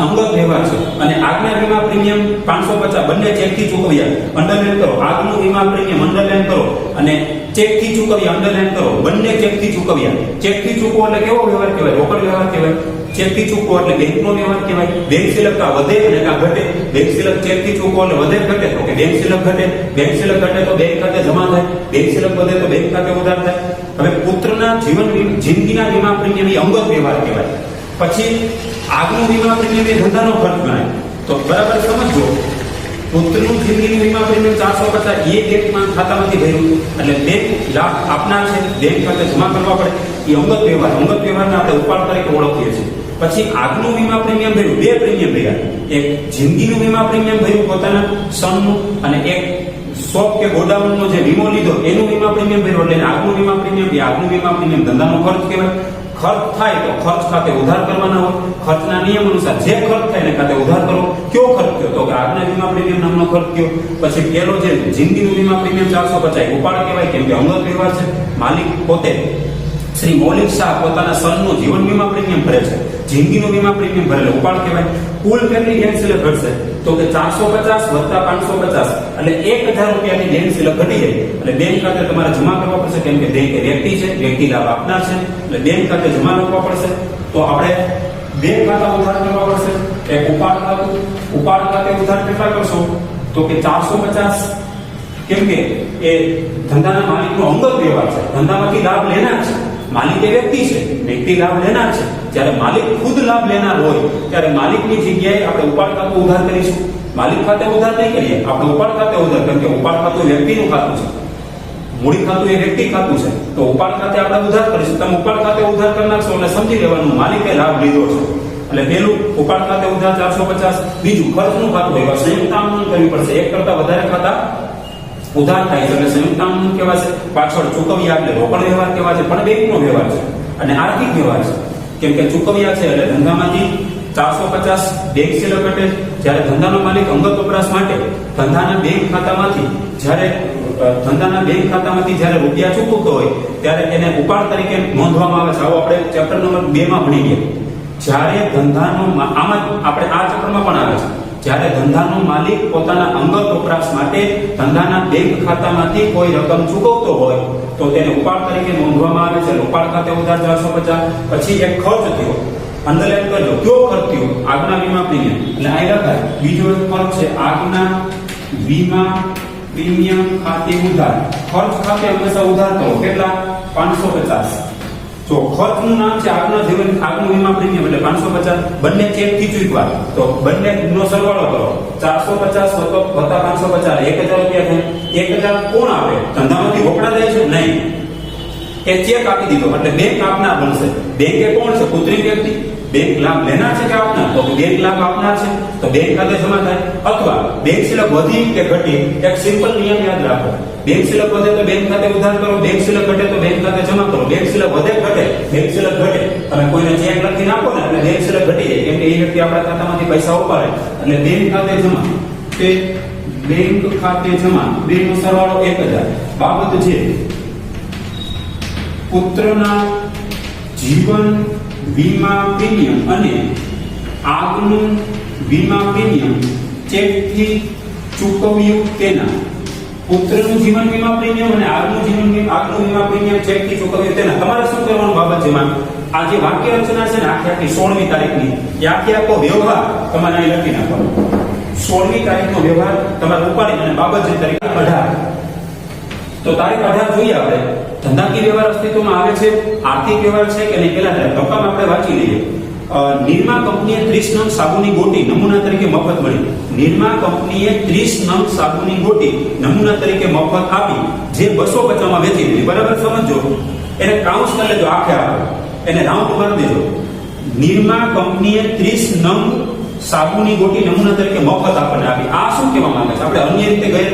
અંગત વ્યવહાર છે. અને આગના વીમા પ્રીમિયમ 550 બંને ચેકથી ચૂકવ્યા. અંડરલાઈન કરો. આગનું વીમા પ્રીમિયમ અંડરલાઈન કરો અને ચેકથી ચૂકવ્યા અંડરલાઈન કરો. બંને ચેકથી ચૂકવ્યા. ચેકથી ચૂકવો એટલે કેવો વ્યવહાર કહેવાય? રોકડ વ્યવહાર કહેવાય. ચેકથી ચૂકવો એટલે બેંકનો વ્યવહાર કહેવાય. બેંક સિલકતા વધે અને કાં ઘટે. બેંક સિલક ચેકથી ચૂકવો એટલે વધે ઘટે તો કે બેંક સિલક ઘટે. બેંક સિલક ઘટે તો બેંક ખાતે જમા થાય. બેંક સિલક વધે તો બેંક ખાતે ઉધાર થાય. હવે પુત્રના જિંદગીના વીમા પ્રીમિયમ એ અંગત વ્યવહાર કહેવાય. પછી આગનું વીમા પ્રીમિયમ એ ધંધાનો ખર્ચ ગણાય. તો બરાબર સમજો. પુત્રનું જિંદગીનું વીમા પ્રીમિયમ 450 એ બેંકમાં ખાતામાંથી ભર્યું એટલે બેંક લાભ આપનાર છે, બેંક ખાતે જમા કરવા પડે. એ અંગત વ્યવહારને આપણે ઉપાડ તરીકે ઓળખીએ છીએ. પછી આગનું વીમા પ્રીમિયમ ભર્યું, બે પ્રીમિયમ ભર્યા, એક જિંદગીનું વીમા પ્રીમિયમ ભર્યું પોતાના સનનું, અને એક શોપ કે ગોડાઉનનો જે વીમો લીધો એનું વીમા પ્રીમિયમ ભર્યું. એટલે આગનું વીમા પ્રીમિયમ, એ આગનું વીમા પ્રીમિયમ ધંધાનો ખર્ચ કહેવાય. ખર્ચ થાય તો ખર્ચ ખાતે ઉધાર કરવાના હોય. ખર્ચના નિયમ અનુસાર જે ખર્ચ થાય એને ખાતે ઉધાર કરો. કયો ખર્ચ થયો? તો કે આગના વીમા પ્રીમિયમ નામનો ખર્ચ થયો. પછી પેલો જે જિંદગીનું વીમા પ્રીમિયમ 450 ઉપાડ કહેવાય, કેમ કે અંગત વ્યવહાર છે. માલિક પોતે શ્રી મૌલિક શાહ પોતાના સનનું જીવન વીમા પ્રીમિયમ ભરે છે, જિંદગીનું વીમા પ્રીમિયમ ભરેલો ઉપાડ કહેવાય. કુલ કેટલી બેંક સિલક ઘટશે? તો કે 450 વત્તા 550 એટલે 1000 રૂપિયાની બેંક સિલક ઘટી જાય. એટલે બેંક ખાતે તમારે જમા કરવા પડશે, કેમ કે બેંક વ્યક્તિ છે, વ્યક્તિ લાભ આપનાર છે, એટલે બેંક ખાતે જમા રાખવા પડશે. તો આપણે બે ખાતા ઉધાર કરવા પડશે. એક ઉપાડ ખાતું, ઉપાડ ખાતે ઉધાર કેટલા કરશો? તો કે 450, કેમ કે એ ધંધાના માલિકનો અંગત વ્યવહાર છે, ધંધામાંથી લાભ લેનાર છે. માલિક એ વ્યક્તિ છે, વ્યક્તિ લાભ લેનાર છે. જ્યારે માલિક ખુદ લાભ લેનાર હોય ત્યારે માલિકની જગ્યાએ આપણે ઉપાડ ખાતું ઉધાર કરીશું. માલિક ખાતે ઉધાર નહીં કરીએ, આપણે ઉપાડ ખાતે ઉધાર, કેમ કે ઉપાડ ખાતું વ્યક્તિનું ખાતું છે, મૂડી ખાતું એ વ્યક્તિ ખાતું છે. તો ઉપાડ ખાતે આપણે ઉધાર કરીશું. તમે ઉપાડ ખાતે ઉધાર કરી નાખશો એટલે સમજી લેવાનું માલિકે લાભ લીધો છે. એટલે પેલું ઉપાડ ખાતે ઉધાર 450. બીજું ખર્ચનું ખાતું એવા સંયુક્ત આમનોંધ કરવી પડશે. એક કરતા વધારે ખાતા ઉધાર થાય છે એટલે સંયુક્ત આમનોંધ કહેવાશે. પાછળ ચૂકવ્યા એટલે રોકડ વ્યવહાર કહેવાય છે, પણ બેંકનો વ્યવહાર છે અને આર્થિક વ્યવહાર છે. કેમ કે ચૂકવ્યા છે એટલે ધંધામાંથી 450 બેંક સિલક ઘટે. જ્યારે ધંધાનો માલિક અંગત વપરાશ માટે ધંધાના બેંક ખાતામાંથી જ્યારે રૂપિયા ચૂકવતો હોય ત્યારે એને ઉપાડ તરીકે નોંધવામાં આવે છે. આવો આપણે ચેપ્ટર નંબર 2 માં ભણી ગયા. જ્યારે ધંધાનો આમાં આપણે આ ચેપ્ટરમાં પણ આવે છે. જ્યારે ધંધાનો માલિક પોતાના અંગત વપરાશ માટે ધંધાના બેંક ખાતામાંથી કોઈ રકમ ચૂકવતો હોય તો તેને ઉપાડ તરીકે નોંધવામાં આવે છે. ઉપાડ ખાતે ઉધાર 450. પછી એક ખર્ચ થયો, અંડરલાઈન કરજો, કયો ખર્ચ થયો? આગના વીમા પ્રીમિયમ. એટલે આ લખાય. બીજો એક ખર્ચ છે આગના વીમા પ્રીમિયમ ખાતે ઉધાર. ખર્ચ ખાતે હંમેશા ઉધાર કરો. કેટલા? 550. જો ખર્ચનું નામ છે આગનું વીમા પ્રીમિયમ એટલે 550. બંને ચેક થી ચૂકવા તો બંને નો સરવાળો કરો. 450 વત્તા 550 1000 રૂપિયા થાય. 1000 કોણ આપે? ધંધામાંથી રોકડા જાય છે? નહીં, એ ચેક આપી દીધો એટલે બેંક આપનાર બનશે. બેંક એ કોણ છે? કૃત્રિમ વ્યક્તિ. બેંક લાભ લેનાર છે કે આપનાર? તો બેંક લાભ આપનાર છે, તો બેંક ખાતે જમા થાય. અથવા બેંક સિલક વધી કે ઘટી, એક સિમ્પલ નિયમ યાદ રાખો. બેંક સિલક વધે તો બેંક ખાતે ઉધાર કરો, બેંક સિલક ઘટે તો બેંક ખાતે જમા કરો. બેંક સિલક વધે ઘટે, બેંક સિલક ઘટે, તમે કોઈને ચેક લખી નાખો ને એટલે બેંક સિલક ઘટી જાય, કેમ કે એ વ્યક્તિ આપણા ખાતામાંથી પૈસા ઉપાડે એટલે બેંક ખાતે જમા. તે બેંક ખાતે જમા બેનો સરવાળો 1000. બાબત છે પુત્રના જીવન વીમા પ્રીમિયમ અને આગનું વીમા પ્રીમિયમ ચેકથી ચૂકવ્યું તેના. પુત્રનું જીવન વીમા પ્રીમિયમ અને આગનું વીમા પ્રીમિયમ ચેકથી ચૂકવ્યું તેના. તમારે શું કરવાનું બાબત છે? આ જે વાક્ય રચના છે ને આખી 16મી તારીખની, એ આખો વ્યવહાર તમારે અહીં લખી નાખવાનો. 16મી તારીખનો વ્યવહાર તમારે ઉપાડી અને બાબત છે તારીખ 18. તો તારીખ 18 જોઈએ આપણે. ધંધાકીય વ્યવહાર અસ્તિત્વમાં આવે છે, આર્થિક વ્યવહાર છે કે નહીં પેલા રકમ આપણે વાંચી લઈએ. નિરમા કંપનીએ 30 નંગ સાબુની ગોટી નમૂના તરીકે મફત મળી. નિરમા કંપનીએ 30 નંગ સાબુની ગોટી નમૂના તરીકે મફત આપી, જે 250 માં વેચી દીધી. બરાબર સમજો, એને કાઉન્ટ કરી લેજો, આખે આખો એને રાઉન્ડ મારી દેજો. નિરમા કંપનીએ 30 નંગ સાબુની ગોટી નમૂના તરીકે મફત આપણને આપી. આ શું કહેવા માંગે છે? આપણે અન્ય રીતે ગેર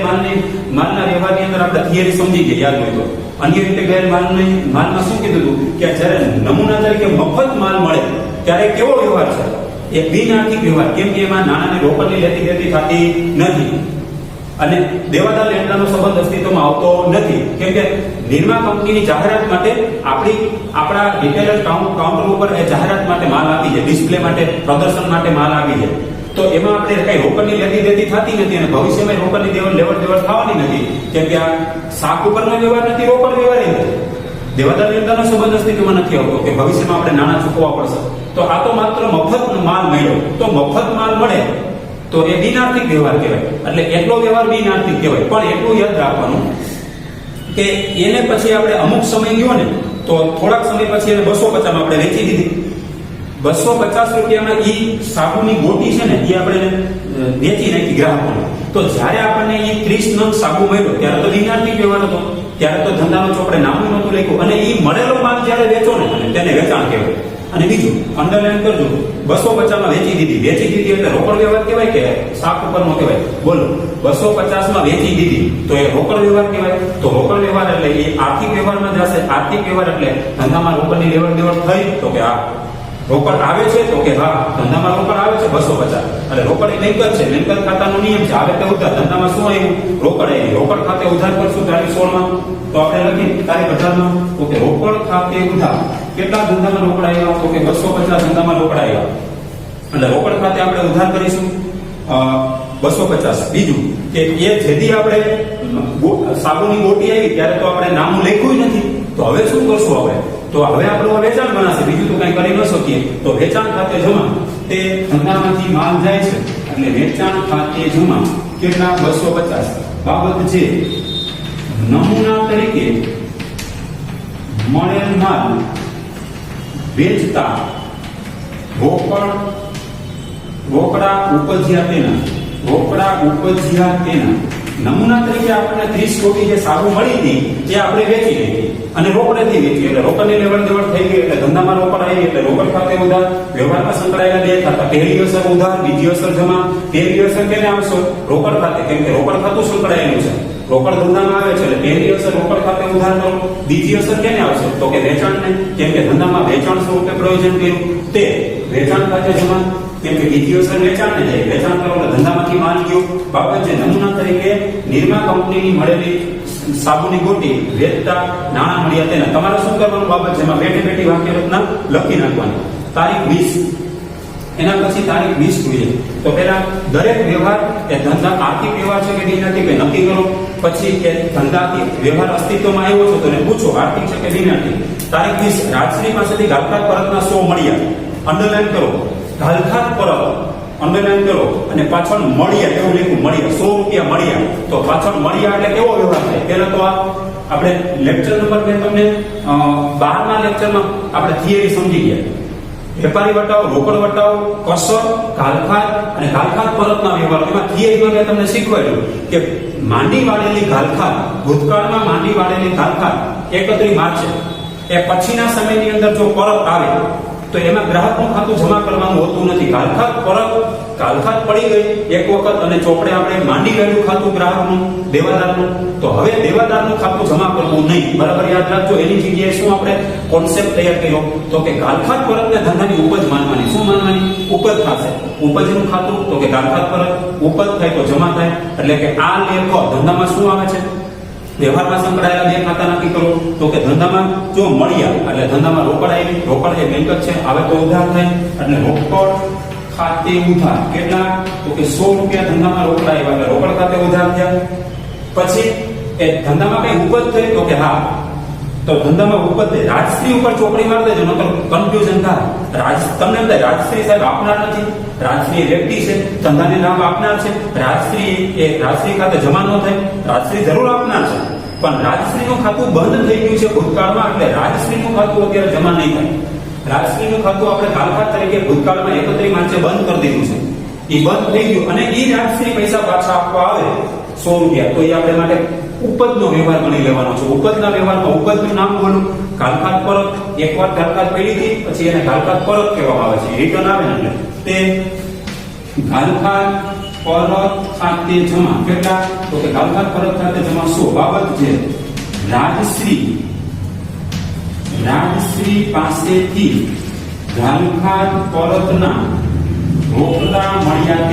માલના વ્યવહારની અંદર આપણે થિયરી સમજી ગયા, યાદ હોય તો. અન્ય રીતે ગેર માલમાં શું કીધું હતું કે જ્યારે નમૂના તરીકે મફત માલ મળે ત્યારે કેવો વ્યવહાર છે? એ બિન આર્થિક વ્યવહાર, કેમ કે એમાં નાણાંની રોકડની લેતી દેતી થતી નથી અને દેવાદાર લેણદારનો સંબંધ અસ્તિત્વમાં આવતો નથી. કેમ કે નિરમા કંપનીની જાહેરાત માટે આપણા રિટેલર કાઉન્ટર ઉપર એ જાહેરાત માટે માલ આપી છે, ડિસ્પ્લે માટે, પ્રદર્શન માટે માલ આપી છે. તો એમાં આપણે કઈ રોકડની લેતી દેતી થતી નથી અને ભવિષ્યમાં રોકડની લેવડ દેવડ થવાની નથી, કેમ કે આ શાક ઉપરનો વ્યવહાર નથી, રોકડ વ્યવહાર નથી. દેવાદાર લેણદારનો સંબંધ અસ્તિત્વમાં નથી આવતો કે ભવિષ્યમાં આપણે નાણાં ચૂકવવા પડશે. તો આ તો માત્ર મફત માલ મળ્યો. તો મફત માલ મળે તો એ બિન આર્થિક વ્યવહાર કહેવાય. એટલે એટલો વ્યવહાર બિન આર્થિક કહેવાય. પણ એટલું યાદ રાખવાનું કે એને પછી આપણે અમુક સમય ગયો ને તો થોડાક સમય પછી એને 250 માં આપણે વેચી દીધી. 250 રૂપિયામાં ઈ સાબુની ગોટી છે ને એ આપણે વેચી નાખી ગ્રાહકોને. તો જ્યારે આપણને એ 30 નંગ સાબુ મળ્યો ત્યારે તો બિન આર્થિક વ્યવહાર હતો. ત્યારે તો ધંધામાં ચોપડે નામું નહોતું લખ્યું, અને એ મળેલો માલ જ્યારે વેચો ને તેને વેચાણ કહેવાય. અને બીજું અંડરલાઈન કરજો, 250 માં વેચી દીધી એટલે રોકડ વ્યવહાર કહેવાય કે શાક ઉપરનો કહેવાય? બોલો, 250 માં વેચી દીધી તો એ રોકડ વ્યવહાર કહેવાય? તો રોકડ વ્યવહાર એટલે એ આર્થિક વ્યવહારમાં જશે. આર્થિક વ્યવહાર એટલે ધંધામાં રોકડની લેવડ દેવડ થઈ તો કે હા રોકડ આવે છે, તો કે હા ધંધામાં રોકડ આવે છે 250. એટલે રોકડ એ મિલકત છે, મિલકત ખાતાનો નિયમ છે. આવે તે ઉધાર, ધંધામાં શું આવ્યું? રોકડ આવી. રોકડ ખાતે ઉધાર કરશું તારીખ 16 માં, તો આપણે લખી તારીખ 18 માં, તો કે રોકડ ખાતે ઉધાર. કેટલા ધંધામાં રોકડ આવ્યા? તો કે 250 ધંધામાં રોકડ આવ્યા. એટલે રોકડ ખાતે આપણે ઉધાર કરીશું 250. બીજું કે એ જેથી આપણે સાબુની ગોટી આવી ત્યારે તો આપણે નામું લખ્યું નથી, તો હવે શું કરશું? આપણે તો હવે આપણું વેચાણ બનાશે, બીજું તો કઈ કરી ન શકીએ. તો વેચાણ ખાતે જમા, તે ધંધામાંથી માલ જાય છે એટલે વેચાણ ખાતે જમા. કેટલા? 250. બાબત છે નમૂના તરીકે મળેલ માલ વેચતા રોકડા ઉપજ્યા તેના નમૂના તરીકે આપણને 30 કોટી જે સાબુ મળી હતી તે આપણે વેચી લીધી અને રોકડેથી વેચી, એટલે રોકડની લેવડ દેવડ થઈ ગઈ. એટલે ધંધામાં રોકડ આવી એટલે રોકડ ખાતે ઉધાર. વ્યવહારમાં સંકળાયેલા બે ખાતા, પહેલી અસર ઉધાર, બીજી અસર જમા. પહેલી અસર કેને આવશે? રોકડ ખાતે, કેમ કે રોકડ ખાતું સંકળાયેલું છે. રોકડ ધંધામાં આવે છે એટલે પહેલી અસર રોકડ ખાતે ઉધાર કરો. બીજી અસર કેને આવશે? તો કે વેચાણને, કેમ કે ધંધામાં વેચાણ સ્વરૂપે પ્રયોજન કર્યું તે વેચાણ ખાતે જમા. કેમ કે બીજી અસર વેચાણને જાય, વેચાણ કરો એટલે ધંધામાંથી માલ ગયો. બાબત છે નમૂના તરીકે નિરમા કંપનીની મળેલી સાબુની ગોટી વેચતા નાણાં મળ્યા તેના. તમારે શું કરવાનું? બાબત છે એમાં બેઠી વાક્ય રચના લખી નાખવાની. તારીખ 20, એના પછી તારીખ 20 જોઈએ. તો પહેલા દરેક વ્યવહાર એ ધંધા આર્થિક વ્યવહાર છે કે બિનઆર્થિક એ નક્કી કરો. પછી એ ધંધાથી વ્યવહાર અસ્તિત્વમાં આવ્યો છે તો એને પૂછો આર્થિક છે કે બિનઆર્થિક. તારીખ 20, રાજશ્રી પાસેથી ગાલખાત પરતના 100 મળ્યા. અંડરલાઈન કરો, ગાલખાત પરત અંડરલાઈન કરો અને પાછળ મળ્યા એવું લખ્યું. મળ્યા 100 રૂપિયા મળ્યા, તો પાછળ મળ્યા એટલે કેવો વ્યવહાર થાય? પહેલા તો આપણે લેક્ચર નંબર મેં તમને 12મા લેક્ચરમાં આપણે થિયરી સમજી ગયા. વેપારી વટાવ, રોકડ વટાવ, કસર, ગાલખાત અને ગાલખાત પરતના વ્યવહાર. એમાં થિયરીમાં મેં તમને શીખવાડ્યું કે માંડી વાળેલી ગાલખાત, ભૂતકાળમાં માંડી વાળેલી ગાલખાત 31 માર્ચે એ પછીના સમયની અંદર જો પરત આવે તો એમાં ગ્રાહકનું ખાતું જમા કરવાનું હોતું નથી. ગાલખાત પડી ગઈ એક વખત અને ચોપડે આપણે માંડી ગયેલું ખાતું ગ્રાહકનું, દેવાદારનું, તો હવે દેવાદારનું ખાતું જમા કરવું નહીં. બરાબર યાદ રાખજો. એની જગ્યાએ શું આપણે કોન્સેપ્ટ તૈયાર કર્યો? તો કે ગાલખાત પરતને ધંધાની ઉપજ માનવાની. શું માનવાની? ઉપજ થશે. ઉપજનું ખાતું તો કે ગાલખાત પરત, ઉપજ થાય તો જમા થાય. એટલે કે આ લેખ ધંધામાં શું આવે છે? વ્યવહારમાં સંકળાયેલા બે ખાતા નક્કી કરો. તો કે ધંધામાં જો મળ્યા એટલે ધંધામાં રોકડ આવી, રોકડ એ મિલકત છે, આવે તો ઉધાર થાય. એટલે રોકડ ખાતે ઉધાર. કેટલા? તો કે 100 રૂપિયા ધંધામાં રોકડ આવ્યા એટલે રોકડ ખાતે ઉધાર થયા. પછી એ ધંધામાં કઈ ઉપજ થઈ? તો કે હા, તો ધંધામાં ઉપજ થઈ. રાજશ્રી ઉપર ચોપડી મારી દેજો, નકર કન્ફ્યુઝન થાય. તમને એમ થાય રાજશ્રી સાહેબ આપનાર નથી, રાજશ્રી વ્યક્તિ છે, ધંધાને નામ આપનાર છે. રાજશ્રી ખાતે જમા ન થાય. રાજશ્રી જરૂર આપનાર છે, પણ રાજશ્રીનું ખાતું બંધ થઈ ગયું છે ભૂતકાળમાં, એટલે રાજશ્રીનું ખાતું અત્યારે જમા નહીં થાય. રાજશ્રીનું ખાતું આપણે ગાલખાત તરીકે ભૂતકાળમાં 31 માર્ચે બંધ કરી દીધું છે. એ બંધ થઈ ગયું અને એ રાજશ્રી પૈસા પાછા આપવા આવે 100 રૂપિયા, તો એ આપણે માટે ઉપજનો વ્યવહાર ગણી લેવાનો છે. ઉપજના વ્યવહારમાં ઉપજનું નામ બોલું, ગાલખાત પરત. એકવાર ગાલખાત પેલી હતી પછી એને ગાલખાત પરત કહેવામાં આવે છે. રિટર્ન આવે ને એટલે તે ગાલખાત પરત ખાતે જમા. કેટલા? તો કે ગાલખાત પરત ખાતે જમા 100. બાબત છે રાજશ્રી પાસેથી ગાલખાત પરતના રોકડા મળ્યા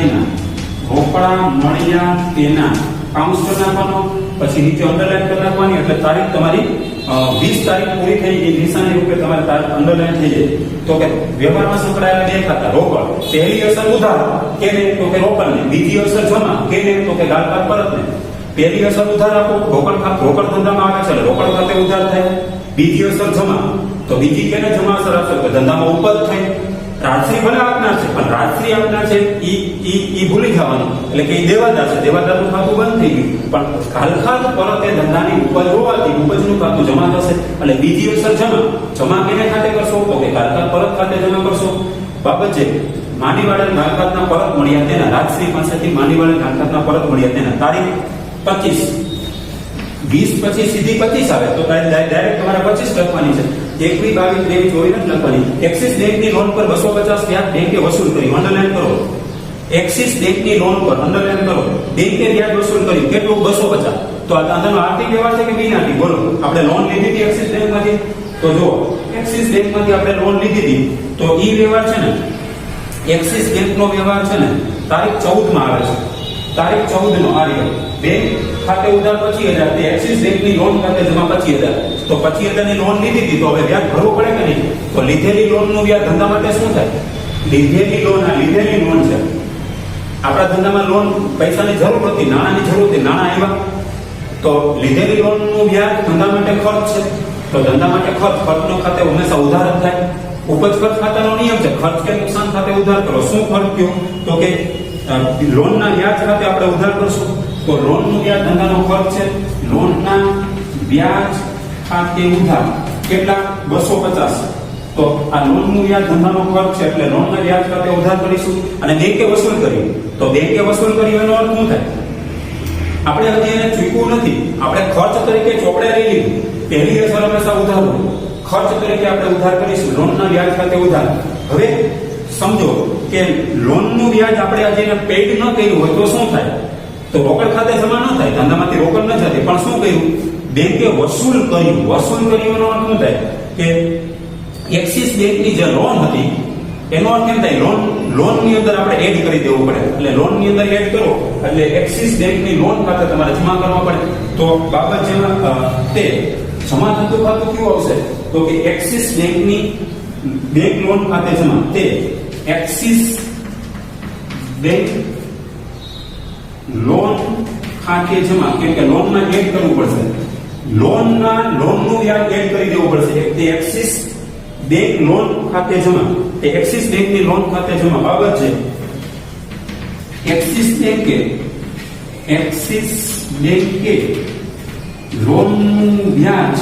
તેના કાઉન્સ કરી નાખવાનો. પછી નીચે અંડરલાઈન કરી નાખવાની. એટલે તારીખ તમારી 20 તારીખ પૂરી થઈ ગઈ, નિશાની રૂપે તમારી તારીખ અંડરલાઈન થઈ જાય. તો કે વ્યવહારમાં સંકળાયેલા બે ખાતા, રોકડ. પહેલી અસર ઉધાર કેને? તો કે રોકડને. બીજી અસર જમા કેને? તો કે ગાલખાત પરતને. પહેલી અસર ઉધાર આપો, રોકડ ધંધામાં આવે છે એટલે રોકડ ખાતે ઉધાર થાય. બીજી અસર જમા, તો બીજી કેને જમા અસર આપશે? તો ધંધામાં ઉપજ થાય. રાજશ્રી ભલે આપનાર છે, પણ રાજશ્રી આપનાર છે ઈ ભૂલી જવાનું, એટલે કે દેવાદાર છે, દેવાદારનું ખાતું બંધ થઈ ગયું. પણ ગાલખાત પરત એ ધંધાની ઉપજ હોવાથી ઉપજનું ખાતું જમા થશે. એટલે બીજી અસર જમા કેને ખાતે કરશો? તો કે ગાલખાત પરત ખાતે જમા કરશો. બાબત છે માંડીવાળા ગાલખાતના પરત મળ્યા તેના. રાજશ્રી પાસેથી માંડીવાળા ગાલખાતના પરત મળ્યા તેના. તારીખ 25 20 પછી સીધી 25 આવે તો ડાયરેક્ટ તમારે 25 લખવાની છે. 21, 22, 23, 24 નથી લખવાની. એક્સિસ બેંકની લોન પર 250 વ્યાજ બેંકે વસૂલ કર્યું. અંડરલાઈન કરો. એક્સિસ બેંકની લોન પર અંડરલાઈન કરો. બેંકે વ્યાજ વસૂલ કર્યું. કેટલું? 250. તો આ આનો આર્થિક વ્યવહાર છે કે બિનઆર્થિક? બોલો. આપણે લોન લીધી હતી એક્સિસ બેંકમાંથી. તો જો એક્સિસ બેંકમાંથી આપણે લોન લીધી હતી તો ઈ વ્યવહાર છે ને, એક્સિસ બેંકનો વ્યવહાર છે ને તારીખ 14 માં આવે છે. તારીખ 14 નો આ બેંક ખાતે ઉધાર 25,000, તે એક્સિસ બેંકની લોન ખાતે જમા 25,000. તો 25,000 ની લોન લીધી હતી તો હવે વ્યાજ ભરવું પડે કે નહીં? તો લીધેલી લોનનું વ્યાજ ધંધા માટે શું થાય? લીધેલી લોન, આ લીધેલી લોન છે. આપણા ધંધામાં લોન પૈસાની જરૂર હતી, નાણાંની જરૂર હતી, નાણાં આવ્યા તો લીધેલી લોનનું વ્યાજ ધંધા માટે ખર્ચ છે. તો ધંધા માટે ખર્ચનો ખાતે હંમેશા ઉધાર જ થાય. ઉપજ ખર્ચ ખાતાનો નિયમ છે, ખર્ચ કે નુકસાન ખાતે ઉધાર કરો. શું ખર્ચ થયો? તો કે લોનના વ્યાજ ખાતે આપણે ઉધાર કરશું. તો લોનનું વ્યાજ ધંધાનો ખર્ચ છે. લોનના વ્યાજ ખાતે ઉધાર કેટલા? 250. તો આ લોનનું વ્યાજ ધંધાનો ખર્ચ છે એટલે લોનના વ્યાજ ખાતે ઉધાર કરીશું અને બેંકે વસૂલ કર્યું. તો બેંકે વસૂલ કર્યું એનો અર્થ શું થાય? આપણે હજી એને ચૂકવું નથી, આપણે ખર્ચ તરીકે ચોપડે લઈ લીધું. પહેલી અસર હંમેશા ઉધાર હોય. ખર્ચ તરીકે આપણે ઉધાર કરીશું, લોનના વ્યાજ ખાતે ઉધાર. હવે સમજો કે લોનનું વ્યાજ આપણે આજે પેડ ન કર્યું હોય તો શું થાય? તો રોકડ ખાતે જમા ન થાય, ધંધામાંથી રોકડ ન જતી, પણ શું કર્યું? બેંકે વસૂલ કર્યું. વસૂલ કર્યું એનો અર્થ શું થાય? કે એક્સિસ બેંકની જે લોન હતી એનો અર્થ કેમ થાય? લોનની અંદર આપણે એડ કરી દેવું પડે. એટલે લોનની અંદર એડ કરો એટલે એક્સિસ બેંકની લોન ખાતે તમારે જમા કરવા પડે. તો બાબત જેમાં તે જમા થતું ખાતું કયું આવશે? તો કે એક્સિસ બેંકની બેંક લોન ખાતે જમા. તે એક્સિસ બેંક લોન ખાતે જમા. કેમ કે લોનમાં એડ કરવું પડશે. લોનનું વ્યાજ એડ કરી દેવું પડશે. તે એક્સિસ બેંક લોન ખાતે જમા. તે એક્સિસ બેંકની લોન ખાતે જમા. બાબત છે એક્સિસ બેંકે લોનનું વ્યાજ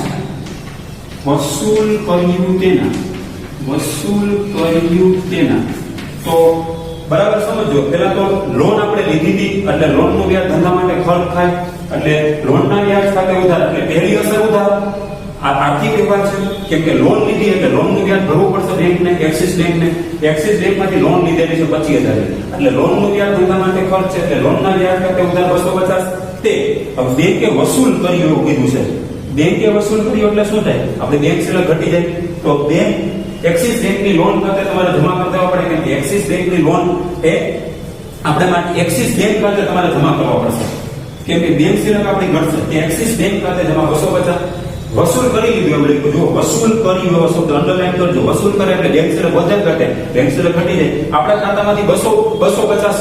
વસૂલ કર્યું તેના. તો બરાબર સમજો. પેલા તો લોન આપણે લીધી હતી એટલે લોનનું વ્યાજ ધંધા માટે ખર્ચ થાય એટલે લોનના વ્યાજ ખાતે ઉધાર. એટલે પહેલી અસર ઉધાર. આ આર્થિક વ્યવહાર છે. કેમ કે લોન લીધી એટલે લોનનું વ્યાજ ભરવું પડશે બેંકને, એક્સિસ બેંકને. એક્સિસ બેંકમાંથી લોન લીધેલી છે 25,000 એટલે લોનનું વ્યાજ ધંધા માટે ખર્ચ છે એટલે લોનના વ્યાજ ખાતે ઉધાર 250. તે બેંકે વસૂલ કર્યું એવું કીધું છે. બેંકે વસૂલ કર્યું એટલે શું થાય? આપણે બેંક સિલક ઘટી જાય. તો બેંક એક્સિસ બેંકની લોન ખાતે તમારે જમા કરી દેવા પડે. કેમ કે એક્સિસ બેંકની લોન એ આપણે માટે એક્સિસ બેંક ખાતે તમારે જમા કરવા પડશે. કેમ કે બેંક સિલક આપણી ઘટશે. તે એક્સિસ બેંક ખાતે જમા 250. વસૂલ કરી લીધું એમ લખ્યું. જો વસૂલ કર્યું એવો શબ્દ અંડરલાઈન કરજો. વસૂલ કરે એટલે બેંક સિલક વધે ઘટે, બેંક સિલક ઘટી જાય. આપણા ખાતામાંથી 250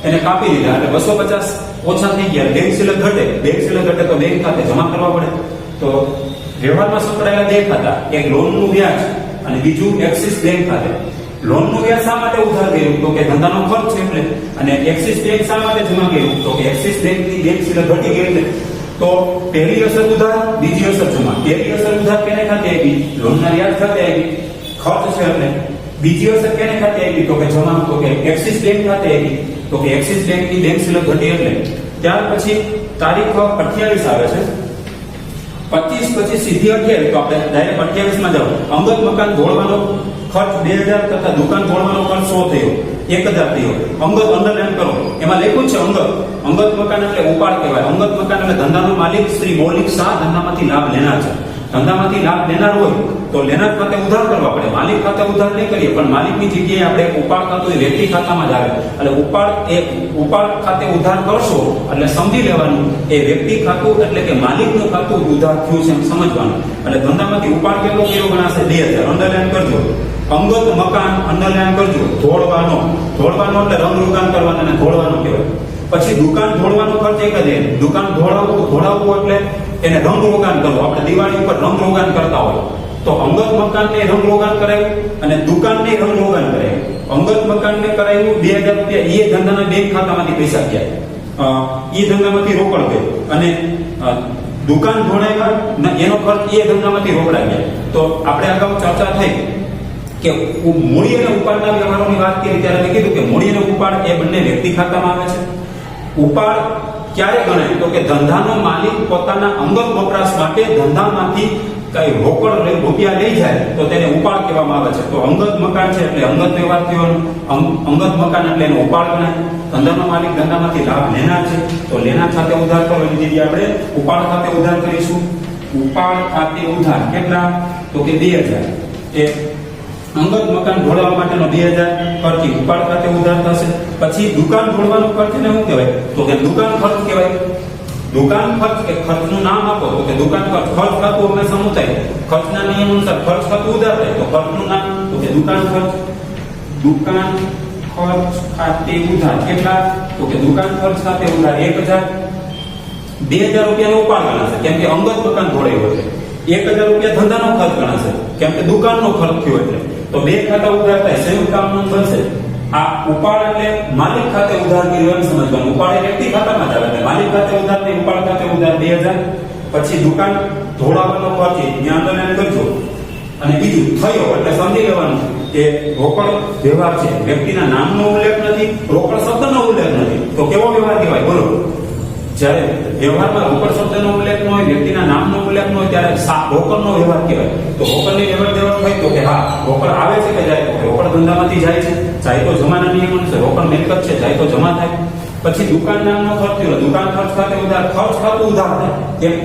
એને કાપી દીધા એટલે 250 ઓછા થઈ ગયા. બેંક સિલક ઘટે. બેંક સિલક ઘટે તો બેંક ખાતે જમા કરવા પડે. તો વ્યવહારમાં સંકળાયેલા બે ખાતા, એક લોનનું વ્યાજ અને બીજું એક્સિસ બેંક ખાતે. લોનનું વ્યાજ શા માટે ઉધાર કર્યું? તો કે ધંધાનો ખર્ચ છે એટલે. અને એક્સિસ બેંક શા માટે જમા કર્યું? તો કે એક્સિસ બેંકની બેંક સિલક ઘટી ગઈ એટલે. તો પહેલી અસર ઉધાર, બીજી અસર જમા. પહેલી અસર ઉધાર કેને ખાતે આવી? લોનના વ્યાજ ખાતે આવી, ખર્ચ છે એટલે. બીજી અસર કેને ખાતે આવી? તો કે જમા. તો કે એક્સિસ બેંક ખાતે આવી. તો કે એક્સિસ બેંકની બેંક સિલક ઘટી એટલે. ત્યાર પછી તારીખ 28 આવે છે. 25 પછી સીધી 28. તો આપણે ડાયરેક્ટ 28 માં જાવ. અંગત મકાન ધોળવાનો ખર્ચ 2,000 તથા દુકાન ધોળવાનો ખર્ચ 100 થયો, 1,000 થયો. અંગત અંડરલાઈન કરો. એમાં લખ્યું છે અંગત મકાન એટલે ઉપાડ કહેવાય. અંગત મકાન એટલે ધંધાનો માલિક શ્રી મૌલિક શાહ ધંધામાંથી લાભ લેનાર છે. ધંધામાંથી લાભ લેનાર હોય તો લેનાર ખાતે ઉધાર કરવા પડે. માલિક ખાતે ઉધાર નહીં કરીએ, પણ માલિકની જગ્યાએ આપણે ઉપાડ ખાતું વ્યક્તિ ખાતામાં જ આવે. એટલે ઉપાડ ખાતે ઉધાર કરશો એટલે સમજી લેવાનું એ વ્યક્તિ ખાતું એટલે કે માલિકનું ખાતું ઉધાર થયું છે એમ સમજવાનું. એટલે ધંધામાંથી ઉપાડ કેટલો ગણાશે? 2,000. અંડરલાઈન કરજો. અંગત મકાન અંડરલાઈન કરજો. ધોળવાનો એટલે રંગરોગાન કરવાનો અને ધોળવાનો કહેવાય. પછી દુકાન ધોળવાનો ખર્ચ એક જ. દુકાન ધોળાવવું એટલે એને રંગરોગાન કરવું. આપણે દિવાળી ઉપર રંગરોગાન કરતા હોય તો અંગત મકાનને રંગરોગાન કરાવ્યું અને દુકાનને રંગરોગાન કરાવ્યું. અંગત મકાનને કરાવ્યું 2,000 રૂપિયા. એ ધંધાના બેંક ખાતામાંથી પૈસા ગયા, એ ધંધામાંથી રોકડ ગયો. અને દુકાન ધોળાવ્યા એનો ખર્ચ એ ધંધામાંથી રોકડા ગયા. તો આપણે અગાઉ ચર્ચા થઈ કે મૂડી અને ઉપાડના વ્યવહારોની વાત કરી ત્યારે મેં કીધું કે મૂડી અને ઉપાડ એ બંને વ્યક્તિ ખાતામાં આવે છે. ઉપાડ ક્યારે ગણાય તો કે ધંધાનો માલિક પોતાના અંગત વપરાશ માટે ધંધામાંથી કઈ રોકડ રૂપિયા લઈ જાય તો તેને ઉપાડ કહેવામાં આવે છે. તો અંગત મકાન છે એટલે અંગત વ્યવહાર થયો, અંગત મકાન એટલે એનો ઉપાડ ગણાય. ધંધાનો માલિક ધંધામાંથી લાભ લેનાર છે તો લેનાર ખાતે ઉધાર કરો એની જગ્યાએ આપણે ઉપાડ ખાતે ઉધાર કરીશું. ઉપાડ ખાતે ઉધાર કેટલા તો કે 2000. એ અંગત મકાન ઢોળવા માટેનો 2000 પરથી ઉપાડ ખાતે ઉધાર થશે. પછી દુકાન ઢોળવાનો ખર્ચ ને શું કહેવાય તો કે દુકાન ખર્ચ કહેવાય. દુકાન ખર્ચ કે ખર્ચનું નામ આપો તો કે દુકાન ખર્ચ. ખર્ચ ખાતું હંમેશા શું થાય ખર્ચના નિયમ અનુસાર ખર્ચ ખાતું ઉધાર થાય તો ખર્ચનું નામ તો કે દુકાન ખર્ચ. દુકાન ખર્ચ ખાતે ઉધાર કેટલા તો કે દુકાન ખર્ચ ખાતે ઉધાર 1000. 2000 રૂપિયાનો ઉપાડ ગણાશે કેમ કે અંગત મકાન ઢોળાયું છે. 1000 રૂપિયા ધંધાનો ખર્ચ ગણાશે કેમ કે દુકાનનો ખર્ચ થયો એટલે. તો બે ખાતા ઉધાર થાય સંયુક્ત નામ બનશે. આ ઉપાડ એટલે માલિક ખાતે ઉધાર કર્યો એમ સમજવાનું. ઉપાડ એ વ્યક્તિ ખાતામાં જ આવે એટલે માલિક ખાતે ઉધાર ને ઉપાડ ખાતે ઉધાર 2000. પછી દુકાન ઢોળાવાનો ખર્ચ ત્યાં આંદોલન કરજો. અને બીજું થયો એટલે સમજી લેવાનું કે રોકડ વ્યવહાર છે, વ્યક્તિના નામનો ઉલ્લેખ નથી, રોકડ શબ્દનો ઉલ્લેખ નથી તો કેવો વ્યવહાર કહેવાય બોલો? જ્યારે વ્યવહારમાં રોકડ શબ્દનો ઉલ્લેખ ન હોય, વ્યક્તિના નામનો ઉલ્લેખ ન હોય ત્યારે રોકડનો વ્યવહાર કહેવાય. તો રોકડની લેવડ દેવડ થાય તો કે હા રોકડ આવે છે કે જાય તો કે રોકડ ધંધામાંથી જાય છે. જાય તો જમાના નિયમ અનુસાર રોકડ મિલકત છે, જાય તો જમા થાય. પછી દુકાન નામનો ખર્ચ થયો, દુકાન ખર્ચ ખાતે ઉધાર. ખર્ચ ખાતું ઉધાર થાય કેમ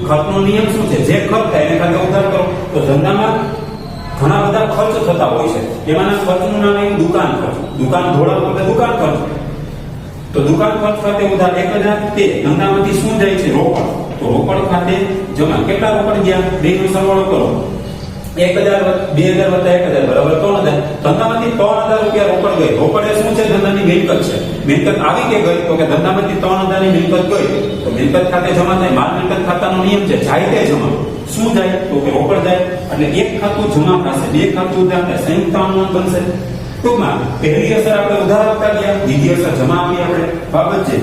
ખર્ચનો નિયમ શું છે? જે ખર્ચ થાય એને ખાતે ઉધાર કરો. તો ધંધામાં ઘણા બધા ખર્ચ થતા હોય છે, એમાંના ખર્ચનું નામ આવ્યું દુકાન ખર્ચ. દુકાન ઢોળાવો એટલે દુકાન ખર્ચ. તો દુકાન ખર્ચ ખાતે ઉધાર 1000. તે ધંધામાંથી શું જાય છે? રોકડ. તો રોકડ ખાતે જમા. કેટલા રોકડ ગયા? બેનો સરવાળો કરો. 1000 2000 વત્તા 1000 બરાબર 3000. ધંધામાંથી 3000 રૂપિયા રોકડ ગઈ. રોકડ એ શું છે? ધંધાની મિલકત છે. મિલકત આવી કે ગઈ તો કે ધંધામાંથી 3000 ની મિલકત ગઈ તો મિલકત ખાતે જમા થાય. માલ મિલકત ખાતાનો નિયમ છે જાય તે જમા. શું જાય તો કે રોકડ જાય. એટલે એક ખાતું જમા થશે, બે ખાતું ઉધાર થાય, સંયુક્ત નામ બનશે. ટૂંકમાં પહેલી અસર આપણે ઉધાર આપતા ગયા, બીજી અસર જમા આપી. આપણે બાબત છે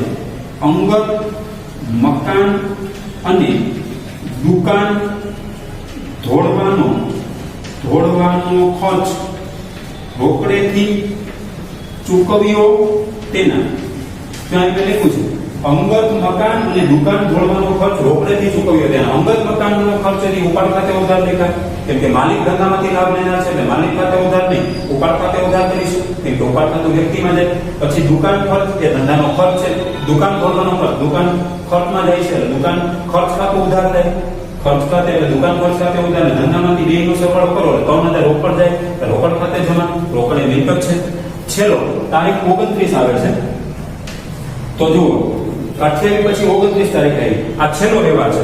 અંગત મકાન અને દુકાન ઢોળવાનો ખર્ચ રોકડેથી ચૂકવ્યો તેના. ત્યાં આપણે લખ્યું છે અંગત મકાન અને દુકાન ઢોળવાનો ખર્ચ રોકડેથી ચૂકવ્યો તેના. અંગત મકાનનો ખર્ચ એની ઉપાડ ખાતે ઉધાર લેખાય કેમ કે માલિક ધંધામાંથી લાભ લેનાર છે એટલે માલિક ખાતે ઉધાર નહીં, ઉપાડ ખાતે ઉધાર કરીશું કેમ કે ઉપાડ ખાતું વ્યક્તિમાં જાય. પછી દુકાન ખર્ચ એ ધંધાનો ખર્ચ છે, દુકાન ઢોળવાનો ખર્ચ દુકાન ખર્ચમાં જાય છે એટલે દુકાન ખર્ચ ખાતું ઉધાર થાય. ખર્ચ ખાતે એટલે દુકાન ખર્ચ ખાતે ઉધાર ને ધંધામાંથી બેનો સરવાળો કરો એટલે 3000 રોકડ જાય. રોકડ ખાતે જમા. રોકડ એ મિલકત છે. છેલ્લો તારીખ 29 આવે છે તો જુઓ 28 પછી 29 તારીખ આવી. આ છેલ્લો વ્યવહાર છે.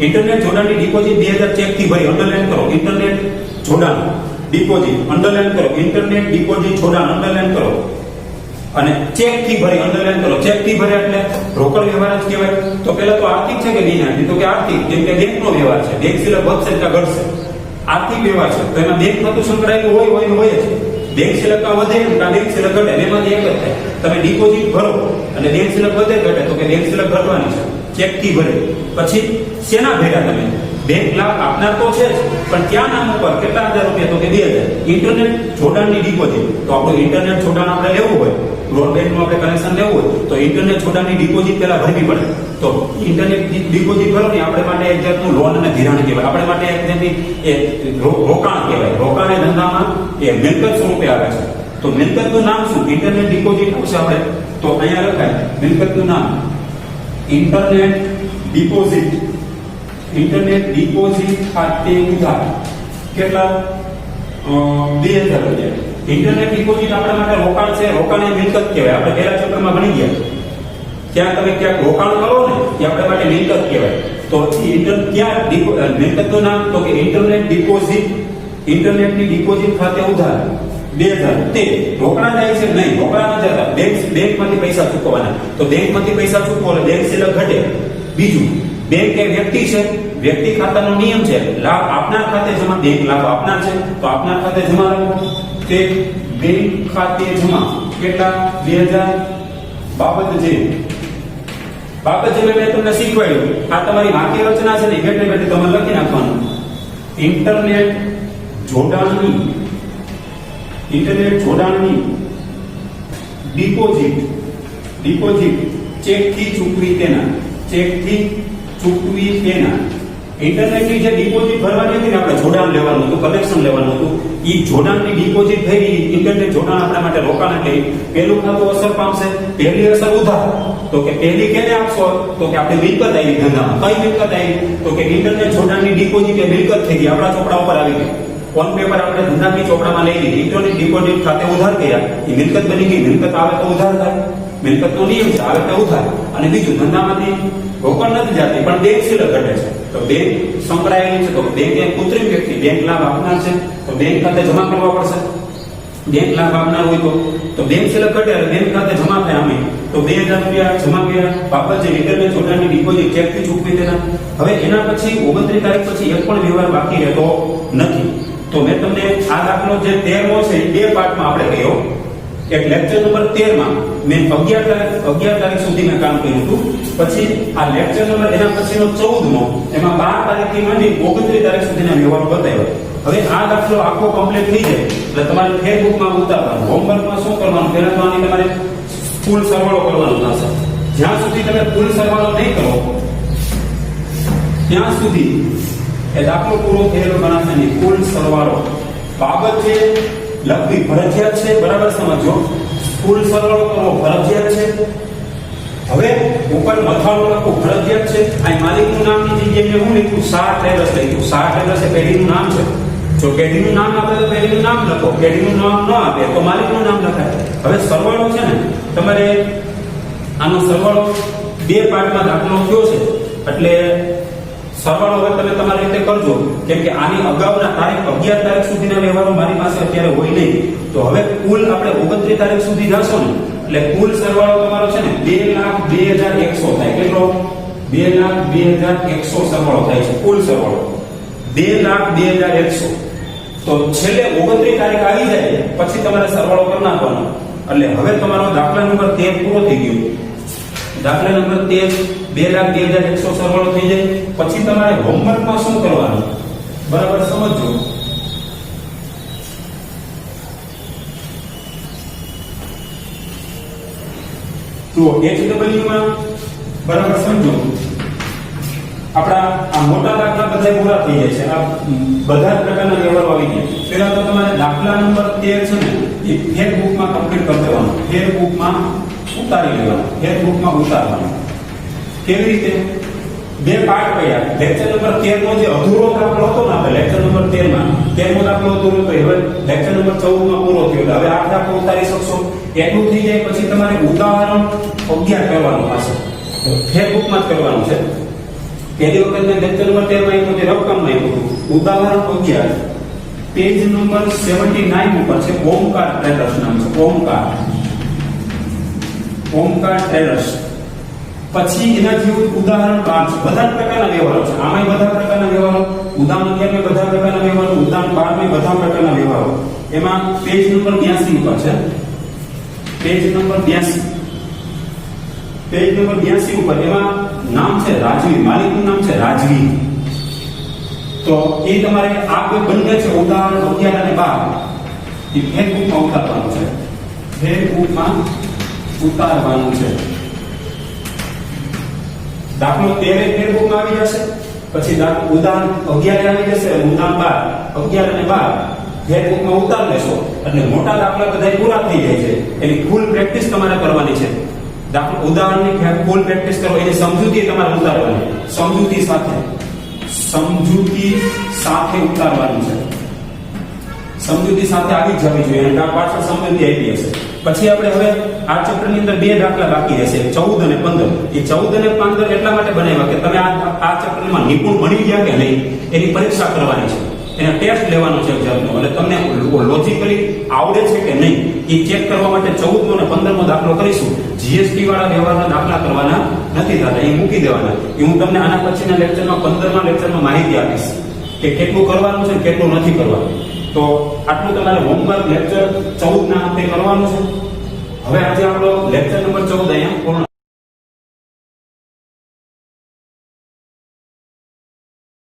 ઇન્ટરનેટ જોડાણની ડિપોઝિટ 2000 ચેક થી ભરી. અંડરલાઈન કરો. ઇન્ટરનેટ જોડાણ ડિપોઝિટ અંડરલાઈન કરો. ઇન્ટરનેટ ડિપોઝિટ જોડાણ અંડરલાઈન કરો. અને ચેક થી ભરી અંડરલાઈન કરો. ચેક થી ભરે એટલે રોકડ વ્યવહાર જ કહેવાય. તો પહેલા તો આર્થિક છે કે નહીં આર્થિક? તો કે આર્થિક કેમ કે બેંકનો વ્યવહાર છે. બેંક સિલક વધશે કે ઘટશે? આર્થિક વ્યવહાર છે તો એમાં બેંક ખાતું સંકળાયેલું હોય જ. બેંક સિલક વધે કે બેંક સિલક ઘટે એમાંથી એક જ થાય. તમે ડિપોઝિટ ભરો અને બેંક સિલક વધે ઘટે તો કે બેંક સિલક ઘટવાની છે. ચેક થી ભરે. પછી શેના ભેગા તમે બેંક લાભ આપનાર તો છે જ પણ ક્યાં નામ ઉપર કેટલા હજાર રૂપિયા તો કે 2000. ઇન્ટરનેટ જોડાણની ડિપોઝિટ. તો આપણું ઇન્ટરનેટ જોડાણ આપણે લેવું હોય, બ્રોડબેન્ડનું આપણે કનેક્શન લેવું હોય તો ઇન્ટરનેટ જોડાણની ડિપોઝિટ પહેલા ભરવી પડે. તો ઇન્ટરનેટ ડિપોઝિટ ભરો ને આપણે માટે એક જાતનું લોન અને ધિરાણ કહેવાય. આપણે માટે એક જાતની રોકાણ કહેવાય. રોકાણ એ ધંધામાં એ મિલકત સ્વરૂપે આવે છે. તો મિલકતનું નામ શું? ઇન્ટરનેટ ડિપોઝિટ આવશે આપણે તો અહીંયા લખાય મિલકતનું નામ ઇન્ટરનેટ ડિપોઝિટ. ઇન્ટરનેટ ડિપોઝિટ ખાતે ઉધાર કેટલા? 2000 રૂપિયા. ઇન્ટરનેટ ડિપોઝિટ આપણા માટે રોકાણ છે. રોકાણ એ મિલકત કહેવાય. આપણે પહેલા ચેપ્ટરમાં ભણી ગયા. ત્યાં તમે ક્યાંક રોકાણ કરો ને એ આપણા માટે મિલકત કહેવાય. તો ક્યાં મિલકતનું નામ તો કે ઇન્ટરનેટ ડિપોઝિટ. ઇન્ટરનેટની ડિપોઝિટ ખાતે ઉધાર 2000. તે રોકડા જાય છે નહીં, રોકડા ન જતા બેંકમાંથી પૈસા ચૂકવવાના. તો બેંકમાંથી પૈસા ચૂકવો એટલે બેંક સિલક ઘટે. બીજું બેંક એ વ્યક્તિ છે. વ્યક્તિ ખાતાનો નિયમ છે લાભ આપનાર ખાતે જમા. બેંક લાભ આપનાર છે તો આપનાર ખાતે જમા રાખો. તે બેંક ખાતે જમા કેટલા? 2000. બાબત જે મેં તમને શીખવાડ્યું આ તમારી વાક્ય રચના છે ને બેઠે બેઠે તમે લખી નાખવાનું. ઇન્ટરનેટ જોડાણની ડિપોઝિટ ચેકથી ચૂકવી તેના, ચેકથી ચૂકવી તેના. ઇન્ટરનેટની જે ડિપોઝિટ ભરવાની હતી ને, આપણે જોડાણ લેવાનું હતું, કનેક્શન લેવાનું હતું, એ જોડાણની ડિપોઝિટ થઈ ગઈ. ઇન્ટરનેટ જોડાણ આપણા માટે રોકાણ એટલે પહેલું ખાતું અસર પામશે. પહેલી અસર ઉધાર, તો કે પહેલી કેને આપશો, તો કે આપણે મિલકત આવી ધંધામાં. કઈ મિલકત આવી, તો કે ઇન્ટરનેટ જોડાણની ડિપોઝિટ એ મિલકત થઈ ગઈ, આપણા ચોપડા ઉપર આવી ગઈ. ફોન પે પર આપણે ધંધાની ચોપડામાં લઈ લીધી. ઇન્ટરનેટ ડિપોઝિટ ખાતે ઉધાર ગયા, એ મિલકત બની ગઈ. મિલકત આવે તો ઉધાર થાય, મિલકતનો નિયમ છે, આવે તો ઉધાર. અને બીજું, ધંધામાંથી રોકડ નથી જતી પણ બેંક સિલક ઘટે છે, તો બેંક સંકળાયેલી છે. તો બેંક એ કૃત્રિમ વ્યક્તિ, બેંક લાભ આપનાર છે, તો બેંક ખાતે જમા કરવા પડશે. બેંક લાભ આપનાર હોય તો બેંક સિલક ઘટે એટલે બેંક ખાતે જમા થાય. અમે તો 2000 રૂપિયા જમા કર્યા. બાબત છે ઇન્ટરનેટ જોડાણની ડિપોઝિટ ચેકથી ચૂકવી દેના. હવે એના પછી 29 તારીખ પછી એક પણ વ્યવહાર બાકી રહેતો નથી. તો મેં તમને આ દાખલો જે 13મો છે એ બે પાર્ટમાં આપણે કર્યો. એક લેક્ચર નંબર 13 માં મેં 11 તારીખ સુધી મેં કામ કર્યું હતું. પછી આ લેક્ચર નંબર એના પછીનો 14મો, એમાં 12 તારીખથી માંડી 29 તારીખ સુધીના વ્યવહારો બતાવ્યો. હવે આ દાખલો આખો કમ્પ્લીટ થઈ જાય એટલે તમારે ફેરબુકમાં ઉતારવાનું. હોમવર્કમાં શું કરવાનું, પહેલા તો આની તમારે કુલ સરવાળો કરવાનો થશે. જ્યાં સુધી તમે કુલ સરવાળો નહીં કરો ત્યાં સુધી એ દાખલો પૂરો થયેલો ગણાશે નહીં. કુલ સરવાળો બાબત છે લખવી ફરજિયાત છે, બરાબર સમજો. કુલ સરવાળો કરવો ફરજિયાત છે. હવે ઉપર મથાળું લખવું ફરજિયાત છે. આ માલિકનું નામની જગ્યાએ હું લખ્યું શાહ ટ્રેડર્સ લખ્યું. શાહ ટ્રેડર્સ એ પેઢીનું નામ છે. જો પેઢીનું નામ આપે તો પેઢીનું નામ લખો, પેઢીનું નામ ન આપે તો માલિકનું નામ લખાય. હવે સરવાળો છે ને, તમારે આનો સરવાળો બે પાર્ટમાં દાખલો થયો છે એટલે સરવાળો હવે તમે તમારી રીતે કરજો. કેમ કે આની અગાઉના તારીખ 11 તારીખ સુધીના વ્યવહારો મારી પાસે અત્યારે હોય નહીં. તો હવે કુલ આપણે 29 તારીખ સુધી જશો ને એટલે કુલ સરવાળો તમારો છે ને 2,02,100 થાય. કેટલો? 2,02,100 સરવાળો થાય છે. કુલ સરવાળો 2,02,100. તો છેલ્લે 29 તારીખ આવી જાય પછી તમારે સરવાળો કરી નાખવાનો. એટલે હવે તમારો દાખલા નંબર 13 પૂરો થઈ ગયો. દાખલા નંબર 13 2,02,100 સરવાળો થઈ જાય. પછી તમારે હોમવર્કમાં શું કરવાનું, બરાબર સમજો. તો HW માં બરાબર સમજો. આપણા આ મોટા દાખલા બધા પૂરા થઈ જાય છે. આ બધા જ પ્રકારના વ્યવહારો આવી ગયા. પહેલા તો તમારે દાખલા નંબર 13 છે ને એ ફેરબુકમાં કમ્પ્લીટ કરી દેવાનો. ફેરબુકમાં ઉતારી લેવાનો. ફેરબુકમાં ઉતારવાનો. કેવી રીતે? બે પાર્ટ પડ્યા. લેક્ચર નંબર 13 નો જે અધૂરો દાખલો હતો ને, આપણે લેક્ચર નંબર 13 માં 13મો દાખલો અધૂરો હતો, હવે લેક્ચર નંબર 14 માં પૂરો થયો. હવે આ દાખલો ઉતારી શકશો. એટલું થઈ જાય પછી તમારે ઉદાહરણ 11 કરવાનું થશે. ફેરબુકમાં જ કરવાનું છે. પહેલી વખત મેં લેક્ચર નંબર 13 માં એક રકમમાં આપ્યું ઉદાહરણ 11, પેજ નંબર 79 ઉપર છે. ઓમકાર ટ્રેડર્સ નામ છે. ઓમકાર ટ્રેડર્સ. પછી એના જેવું ઉદાહરણ 12 છે. બધા પ્રકારના વ્યવહારો છે. આમાંય બધા પ્રકારના વ્યવહારો, ઉદાહરણ 11 માં બધા પ્રકારના વ્યવહારો, ઉદાહરણ 12 માં બધા પ્રકારના વ્યવહારો. એમાં પેજ નંબર 82 ઉપર છે. Page number 82. પેજ નંબર 82 ઉપર એમાં નામ છે રાજવી. માલિકનું નામ છે રાજવી. તો એ તમારે આ બે બંને છે ઉદાહરણ 11 અને 12 એ ફેરબુકમાં ઉતારવાનું છે. ફેરબુકમાં ઉતારવાનું છે. દાખલો 13 ફેરબુકમાં આવી જશે. પછી ઉદાહરણ 11 આવી જશે. ઉદાહરણ 12 11 અને 12 ફેરબુકમાં ઉતાર લેશો એટલે મોટા દાખલા બધા પૂરા થઈ જાય છે. એની ફૂલ પ્રેક્ટિસ તમારે કરવાની છે. ઉદાહરણની ફૂલ પ્રેક્ટિસ કરો. એની સમજૂતી તમારે ઉતારવાની. સમજૂતી સાથે ઉતારવાની છે. સમજૂતી સાથે આવી જ જવી જોઈએ. અને પાછળ સમજૂતી આપી હશે. પછી આપણે હવે આ ચેપ્ટરની અંદર બે દાખલા બાકી રહેશે, 14 અને 15. એ 14 અને 15 એટલા માટે બનાવ્યા કે તમે આ ચેપ્ટરમાં નિપુણ બની ગયા કે નહીં એની પરીક્ષા કરવાની છે. એનો ટેસ્ટ લેવાનો છે એક્ઝામનો. એટલે તમને લોજિકલી આવડે છે કે નહીં એ ચેક કરવા માટે 14મો અને 15મો દાખલો કરીશું. જીએસટી વાળા વ્યવહારના દાખલા કરવાના નથી થતા, એ મૂકી દેવાના. એ હું તમને આના પછીના લેક્ચરમાં 15મા લેક્ચરમાં માહિતી આપીશ કે કેટલું કરવાનું છે કેટલું નથી કરવાનું. તો આટલું તમારે હોમવર્ક લેક્ચર 14 ના અંતે કરવાનું છે. હવે આજે આપણો લેક્ચર નંબર 14 અહીંયા પૂર્ણ.